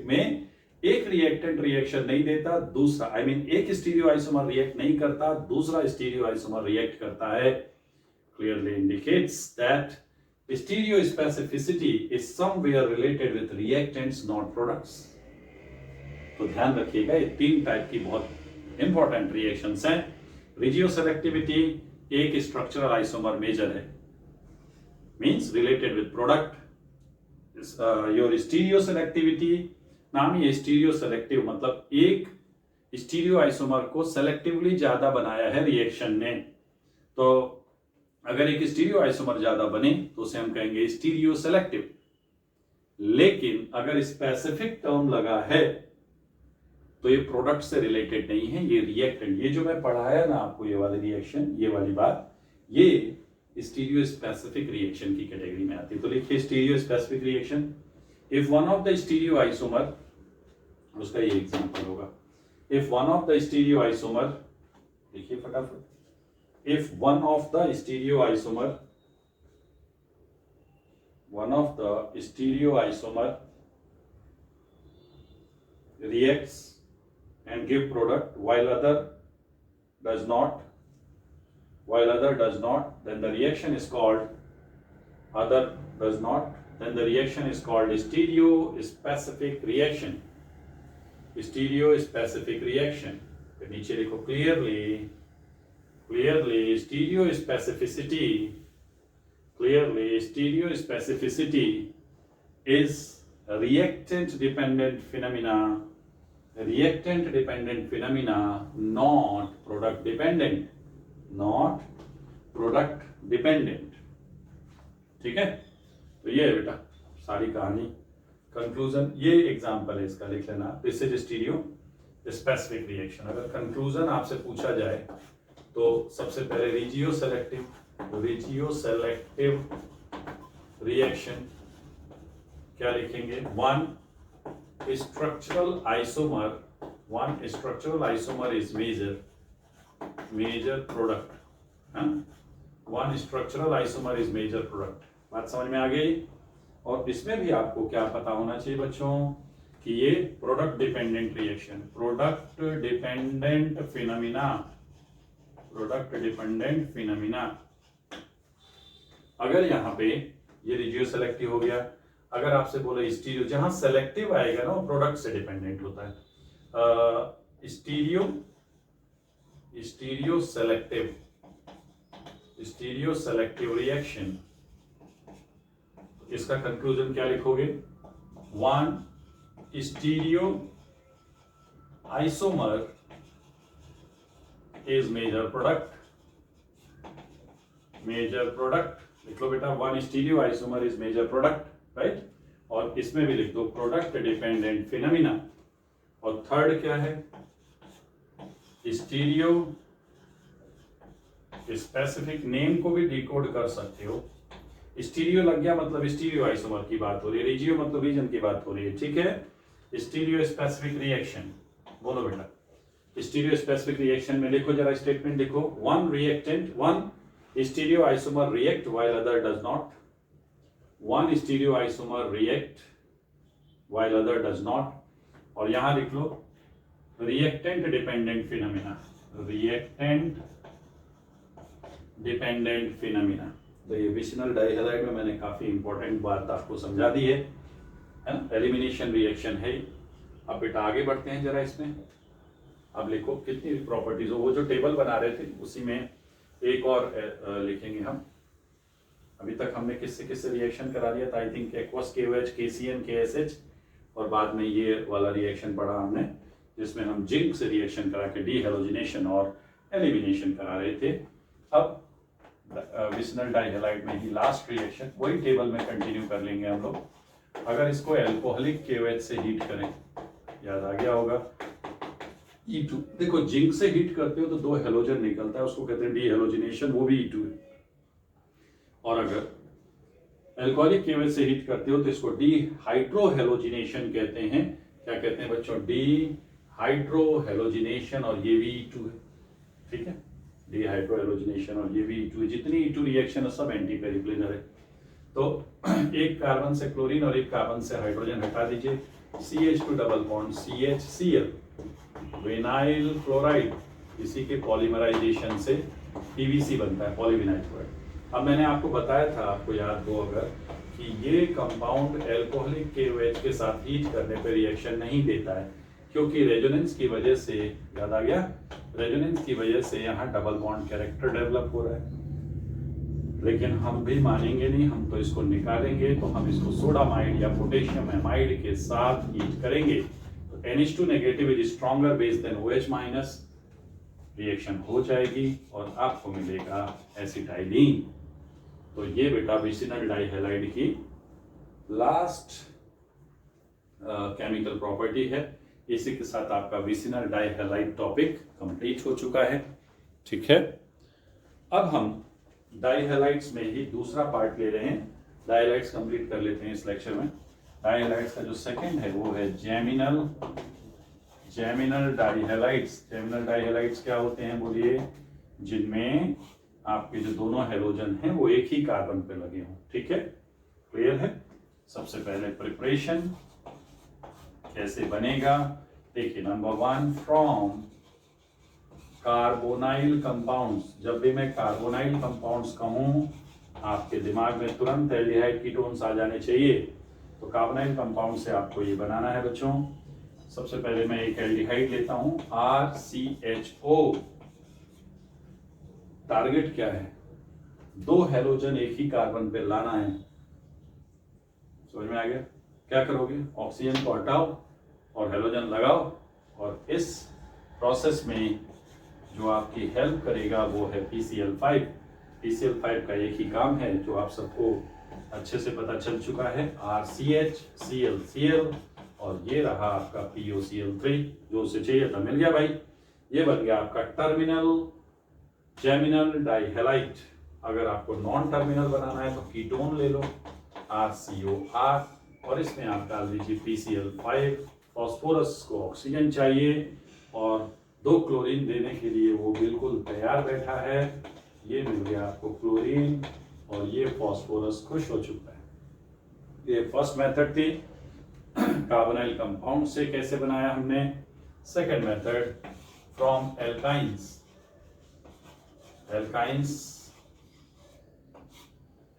में एक रिएक्टेंट रिएक्शन नहीं देता, दूसरा एक स्टीरियो आइसोमर रिएक्ट नहीं करता, दूसरा स्टीरियो आइसोमर रिएक्ट करता है। Clearly indicates that stereo specificity is somewhere related with reactants not products. तो ध्यान रखिएगा, ये तीन टाइप की बहुत इंपॉर्टेंट रिएक्शंस हैं। रिजियो सेलेक्टिविटी, एक स्ट्रक्चरल आइसोमर मेजर है, means related with product. Your stereo selectivity, नाम ही स्टीरियो सेलेक्टिव, मतलब एक स्टीरियो आइसोमर को सेलेक्टिवली ज्यादा बनाया है रिएक्शन ने। तो अगर एक स्टीरियो आइसोमर ज्यादा बने तो उसे हम कहेंगे स्टीरियो सेलेक्टिव। लेकिन अगर स्पेसिफिक टर्म लगा है तो ये प्रोडक्ट से रिलेटेड नहीं है, ये रिएक्टेंट। ये जो मैं पढ़ाया ना आपको, ये वाली रिएक्शन, ये वाली बात, ये स्टीरियो स्पेसिफिक रिएक्शन की कैटेगरी में आती है। तो लिखिए stereo specific reaction, if one of the stereo isomer, उसका ये एग्जांपल होगा, if one of the stereo isomer, देखिए फटाफट, if one of the stereoisomer reacts and give product while other does not, then the reaction is called stereospecific reaction। stereospecific reaction तो नीचे लिखो clearly stereospecificity is a reactant dependent phenomena, not product dependent। ठीक है, तो ये है बेटा सारी कहानी। कंक्लूजन, ये एग्जांपल है इसका, लिख लेना। This is stereo specific reaction. अगर कंक्लूजन आपसे पूछा जाए तो सबसे पहले रिजियो सेलेक्टिव रिएक्शन क्या लिखेंगे, one structural isomer is major product, one structural isomer is major product. बात समझ में आ गई। और इसमें भी आपको क्या पता होना चाहिए बच्चों कि ये product dependent reaction, product dependent phenomena. अगर यहाँ पे ये रेडियो सेलेक्टिव हो गया, अगर आपसे बोले स्टीरियो, जहां सेलेक्टिव आएगा ना वो प्रोडक्ट से डिपेंडेंट होता है। स्टीरियो सेलेक्टिव रिएक्शन, इसका कंक्लूजन क्या लिखोगे, one stereo isomer is major product लिख लो बेटा, one stereo isomer is major product, right. और इसमें भी लिख दो प्रोडक्ट डिपेंडेंट फिनोमिना। और थर्ड क्या है, स्टीरियो स्पेसिफिक, नेम को भी डिकोड कर सकते हो। स्टीरियो लग गया मतलब स्टीरियो आइसोमर की बात हो रही है, रिजियो मतलब रीजन की बात हो रही है, ठीक है। स्टीरियो स्पेसिफिक रिएक्शन बोलो बेटा, स्टीरियो स्पेसिफिक रिएक्शन में लिखो जरा स्टेटमेंट लिखो, one stereo isomer react while other does not, one stereo isomer react while other does not. और यहां लिख लो रिएक्टेंट डिपेंडेंट फिनोमिना। तो ये विसिनल डाइहैलाइड में मैंने काफी इंपॉर्टेंट बात आपको समझा दी है ना, एलिमिनेशन रिएक्शन है। अब बेटा आगे बढ़ते हैं जरा इसमें। अब लिखो कितनी प्रॉपर्टीज हो, वो जो टेबल बना रहे थे उसी में एक और लिखेंगे हम। अभी तक हमने किससे रिएक्शन करा दिया था, I think aqueous KOH KCN KSH, और बाद में ये वाला रिएक्शन पढ़ा हमने जिसमें हम जिंक से रिएक्शन करा के डीहेलोजिनेशन और एलिमिनेशन करा रहे थे। अब विसिनल डाइहैलाइड में ही लास्ट रिएक्शन, वही टेबल में कंटिन्यू कर लेंगे हम लोग। अगर इसको एल्कोहलिक KOH से हीट करें, याद आ गया होगा E2, देखो जिंक से हीट करते हो तो दो हेलोजन निकलता है, उसको कहते हैं डीहेलोजिनेशन, वो भी E2 है। और अगर एल्कोहलिक KOH से हीट करते हो तो इसको डीहाइड्रोहेलोजिनेशन कहते हैं। क्या कहते हैं बच्चों, डीहाइड्रोहेलोजिनेशन, और ये भी E2 है, ठीक है। डीहाइड्रोहेलोजिनेशन और ये भी E2 है। जितनी E2 रिएक्शन है सब एंटी पेरिप्लिनर है। तो एक कार्बन से क्लोरीन और एक कार्बन से हाइड्रोजन हटा दीजिए, CH2 double bond CHCl, vinyl chloride, इसी के पॉलीमराइजेशन से PVC बनता है, पॉलीविनाइल क्लोराइड। अब मैंने आपको बताया था, आपको याद हो अगर, कि ये कंपाउंड एल्कोहलिक KOH के साथ हीट करने पर रिएक्शन नहीं देता है, क्योंकि रेजोनेंस की वजह से, याद आ गया, रेजोनेंस की वजह से यहाँ डबल बॉन्ड कैरेक्टर डेवलप हो रहा है। लेकिन हम भी मानेंगे नहीं, हम तो इसको निकालेंगे। तो हम इसको सोडामाइड या पोटेशियम एमाइड के साथ हीट करेंगे तो NH2 negative is stronger base than OH minus, reaction हो जाएगी और आपको मिलेगा एसिटाइलीन। तो ये बेटा विसिनल डाइहैलाइड की लास्ट केमिकल प्रॉपर्टी है। इसी के साथ आपका विसिनल डाइहैलाइड टॉपिक कंप्लीट हो चुका है, ठीक है। अब हम डाइहैलाइड्स में ही दूसरा पार्ट ले रहे हैं, डाइहैलाइड्स कंप्लीट कर लेते हैं इस लेक्चर में। डाइहैलाइड्स का जो सेकंड है वो है जेमिनल डाइहैलाइड्स। जेमिनल डाइहैलाइड्स क्या होते हैं बोलिए, जिनमें आपके जो दोनों हेलोजन हैं वो एक ही कार्बन पे लगे हों, ठीक है, क्लियर है। सबसे पहले प्रिपरेशन कैसे बनेगा, देखिए नंबर 1 फ्रॉम कार्बोनाइल कंपाउंड्स। जब भी मैं कार्बोनाइल कंपाउंड्स कहूं आपके दिमाग में तुरंत एल्डिहाइड कीटोन्स आ जाने चाहिए। तो कार्बोनाइल कंपाउंड से आपको ये बनाना है बच्चों। सबसे पहले मैं एक एल्डिहाइड लेता हूं RCHO। टारगेट क्या है, दो हेलोजन एक ही कार्बन पे लाना है। समझ में आ गया, क्या करोगे, ऑक्सीजन को हटाओ और हेलोजन लगाओ, और इस प्रोसेस में जो आपकी हेल्प करेगा वो है PCl5। PCl5 का एक ही काम है जो आप सबको अच्छे से पता चल चुका है, RCH ClCl, और ये रहा आपका POCl3, जो उसे चाहिए था मिल गया भाई। ये बन गया आपका टर्मिनल जेमिनल डाइहैलाइड। अगर आपको नॉन टर्मिनल बनाना है तो कीटोन ले लो, RCOR, और इसमें आप डाल दीजिए PCl5। फॉस्फोरस को ऑक्सीजन चाहिए और 2 क्लोरीन देने के लिए वो बिल्कुल तैयार बैठा है। ये मिल गया आपको क्लोरीन और ये फॉस्फोरस खुश हो चुका है। ये फर्स्ट मेथड थी कार्बोनाइल कंपाउंड से कैसे बनाया हमने। Second method from alkynes.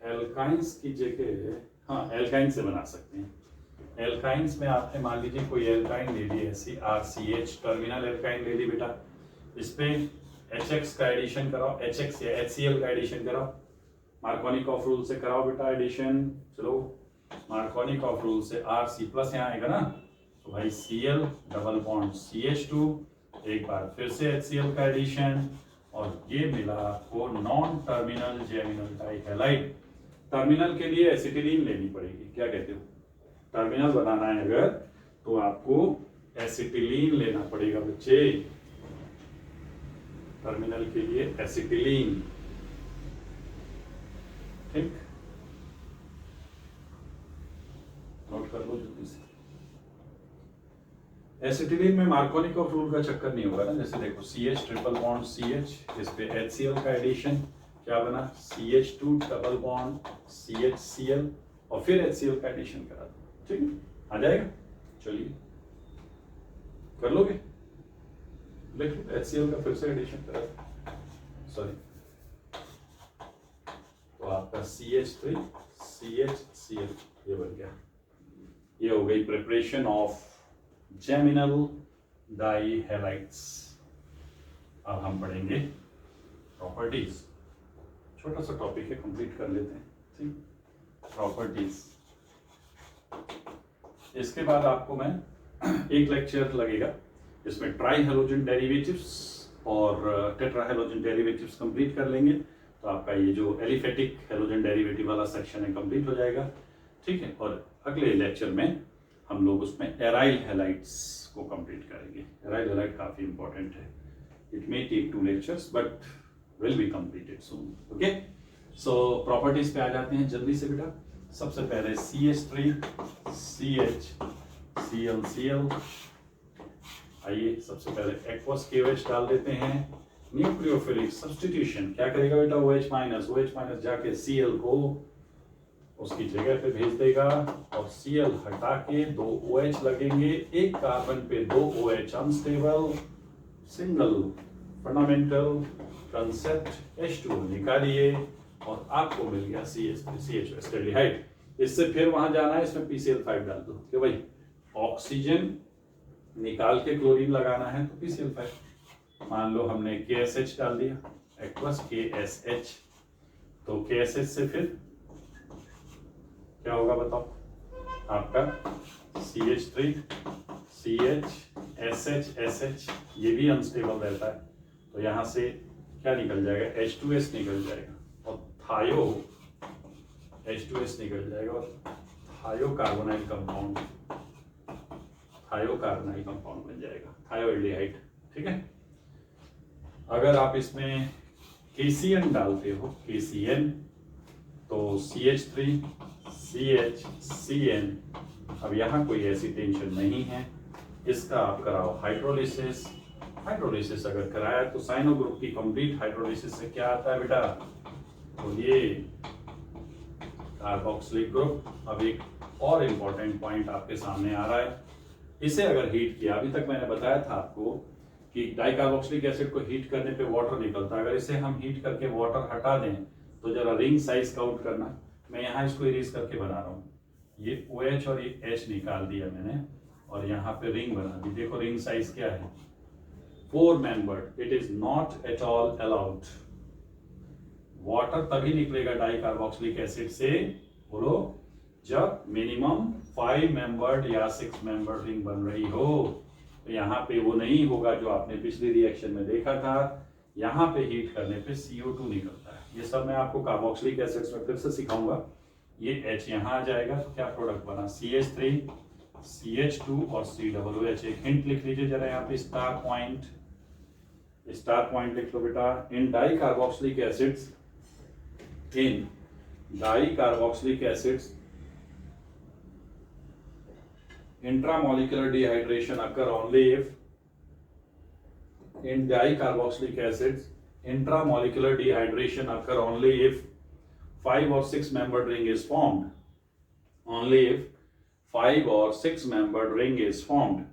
Alkynes की जगह हाँ एल्काइन से बना सकते हैं। एल्काइंस में आपने मान लीजिए कोई एल्काइन ले ली, ऐसी RCH टर्मिनल एल्काइन ले ली बेटा, इसमें HX का एडिशन कराओ, HX या HCl का एडिशन कराओ। मार्कोनिकॉफ रूल से कराओ बेटा एडिशन। चलो मार्कोनिकॉफ रूल से RC प्लस यहाँ आएगा ना, तो भाई Cl डबल बॉन्ड CH2, एक बार फिर से HCl का एडिशन, और ये मिला आपको नॉन टर्मिनल जेमिनल डाइहैलाइड। टर्मिनल के लिए एसिटिलीन लेनी पड़ेगी, क्या कहते हो? टर्मिनल बनाना है अगर तो आपको एसिटिलीन लेना पड़ेगा बच्चे। टर्मिनल के लिए एसिटिलीन, ठीक, नोट कर लो जल्दी से। एसिटिलीन में मार्कोनिकॉफ रूल का चक्कर नहीं होगा ना। जैसे देखो CH ट्रिपल बॉन्ड CH, इस पे HCl का एडिशन, क्या बना CH2 डबल बॉन्ड CHCl, और फिर HCl का एडिशन करा दो, ठीक है, आ जाएगा। चलिए कर लोगे, लिख लो HCl का फिर से एडिशन करा दो, सॉरी, तो आपका CH3 CHCl ये बन गया। ये हो गई प्रिपरेशन ऑफ जेमिनल डाइहैलाइड्स। अब हम पढ़ेंगे प्रॉपर्टीज। छोटा सा टॉपिक है, कंप्लीट कर लेते हैं, ठीक, प्रॉपर्टीज। इसके बाद आपको मैं एक लेक्चर लगेगा, इसमें ट्राई हेलोजन डेरिवेटिव्स और टेट्रा हेलोजन डेरिवेटिव्स कंप्लीट कर लेंगे, तो आपका ये जो एलिफेटिक हेलोजन डेरिवेटिव वाला सेक्शन है कंप्लीट हो जाएगा, ठीक है। और अगले लेक्चर में हम लोग उसमें एराइल हैलाइड्स को कंप्लीट करेंगे। एराइल हैलाइड काफी इंपॉर्टेंट है, it may take 2 lectures but will be completed soon, okay. So properties पे आ जाते हैं जल्दी से बेटा। सबसे पहले CH3 CH ClCl। आइए सबसे पहले एक्वस KOH डाल देते हैं। न्यूक्लियोफिलिक सब्स्टिट्यूशन क्या करेगा बेटा, OH- जाके Cl को उसकी जगह पे भेज देगा, और Cl हटा के 2 OH लगेंगे। एक कार्बन पे 2 OH unstable, single fundamental concept H2O निकालिए, और आपको मिल गया CH एस्टेल्डिहाइड। इससे फिर वहां जाना है, इसमें PCl5 डाल दो कि भाई ऑक्सीजन निकाल के क्लोरीन लगाना है, तो PCl5। मान लो हमने KSH डाल दिया, एक्वस KSH, तो KSH से फिर क्या होगा बताओ, आपका CH3 CH SH ये भी अनस्टेबल रहता है, तो यहां से क्या निकल जाएगा, H2S निकल जाएगा, और थायो H2S निकल जाएगा, और थायो कार्बोनाइल कंपाउंड बन जाएगा, थायोएल्डिहाइड, ठीक है। अगर आप इसमें KCN डालते हो, KCN, तो CH3 CH CN, अब यहाँ कोई ऐसी टेंशन नहीं है, इसका आप कराओ हाइड्रोलिसिस। हाइड्रोलिसिस अगर कराया तो साइनो ग्रुप की कंप्लीट हाइड्रोलिसिस से क्या आता है बेटा, तो ये कार्बोक्सिलिक ग्रुप। अब एक और इम्पोर्टेंट पॉइंट आपके सामने आ रहा है, इसे अगर हीट किया, अभी तक मैंने बताया था आपको कि डाइकार्बोक्सिलिक एसिड को हीट करने पे वाटर निकलता है, अगर इसे हम हीट करके वाटर हटा दें तो जरा रिंग साइज काउंट करना। मैं यहाँ इसको इरेज करके बना रहा हूँ, ये OH और ये H निकाल दिया मैंने, और यहाँ पे रिंग बना दी। देखो रिंग साइज क्या है, 4 membered. It is not at all allowed. Water तभी निकलेगा डाइकार्बोक्सिलिक एसिड से, बोलो, जब मिनिमम 5 मेंबर्ड या 6 मेंबर्ड रिंग बन रही हो। तो यहाँ पे वो नहीं होगा जो आपने पिछली रिएक्शन में देखा था, यहाँ पे हीट करने पे CO2 निकलता है। ये सब मैं आपको कार्बोक्सिलिक एसिड्स में फिर से सिखाऊंगा। ये H यहाँ आ जाएगा, तो क्या प्रोडक्ट बना, CH3 CH2 और COOH। एक हिंट लिख लीजिए जरा यहाँ पे, स्टार पॉइंट लिख लो बेटा। In dicarboxylic acids intramolecular dehydration occur only if in dicarboxylic acids intramolecular dehydration occur only if 5 or 6 membered ring is formed. Only if 5 or 6 membered ring is formed.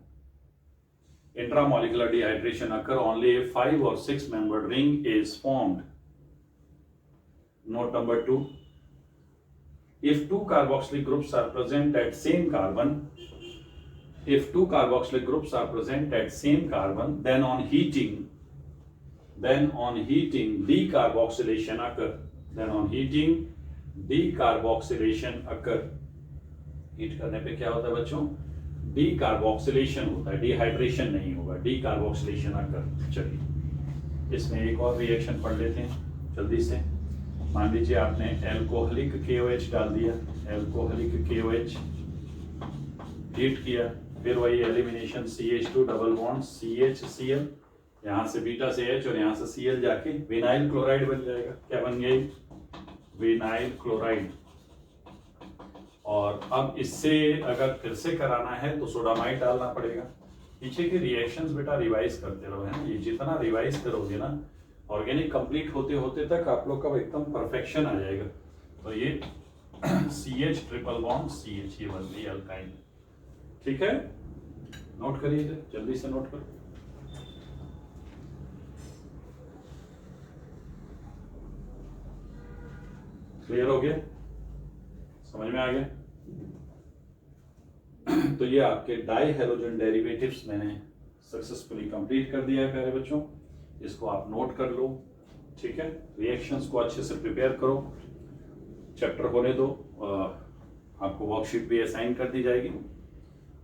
Intramolecular dehydration occur only if 5 or 6 membered ring is formed. Note number 2. If two carboxylic groups are present at same carbon, then on heating, decarboxylation occur. Heat करने पे क्या होता है बच्चों? Decarboxylation होता है, dehydration नहीं होगा, डीकार्बोक्सिलेशन अकर। चलिए इसमें एक और रिएक्शन पढ़ लेते हैं जल्दी से। मान लीजिए आपने एल्कोहलिक KOH डाल दिया, एल्कोहलिक KOH हीट किया, फिर वही elimination CH2 double bond CHCl, यहाँ से बीटा से H और यहाँ से Cl जाके विनाइल क्लोराइड बन जाएगा। क्या बन गई? Vinyl chloride. और अब इससे अगर फिर से कराना है तो सोडामाइड डालना पड़ेगा। पीछे के रिएक्शंस बेटा रिवाइज करते रहो, है ना। ये जितना रिवाइज करोगे ना, ऑर्गेनिक कंप्लीट होते होते तक आप लोग का एकदम परफेक्शन आ जाएगा। तो ये CH ट्रिपल बॉन्ड CH ये बन गई अल्काइन। ठीक है, नोट करिए, जल्दी से नोट करो। क्लियर हो गया? समझ में आ गया? तो ये आपके डाई हैलोजन डेरिवेटिव्स मैंने सक्सेसफुली कंप्लीट कर दिया है प्यारे बच्चों। इसको आप नोट कर लो, ठीक है। रिएक्शंस को अच्छे से प्रिपेयर करो, चैप्टर होने दो, आपको वर्कशीट भी असाइन कर दी जाएगी,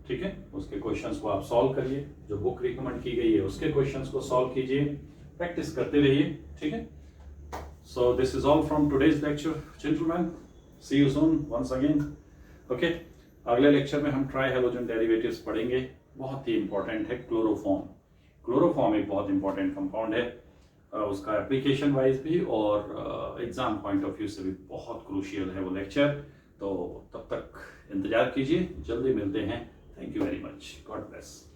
ठीक है। उसके क्वेश्चंस को आप सॉल्व करिए, जो बुक रिकमेंड की गई है उसके क्वेश्चंस को सॉल्व कीजिए, प्रैक्टिस करते रहिए, ठीक है। So this is all from today's lecture children. See you soon once again, okay. अगले लेक्चर में हम ट्राई हैलोजन डेरिवेटिव्स पढ़ेंगे, बहुत ही इंपॉर्टेंट है। क्लोरोफॉर्म, क्लोरोफॉर्म एक बहुत इंपॉर्टेंट कंपाउंड है, उसका एप्लीकेशन वाइज भी और एग्जाम पॉइंट ऑफ व्यू से भी बहुत क्रूशियल है वो लेक्चर। तो तब तक इंतजार कीजिए, जल्दी मिलते हैं। Thank you very much, God bless.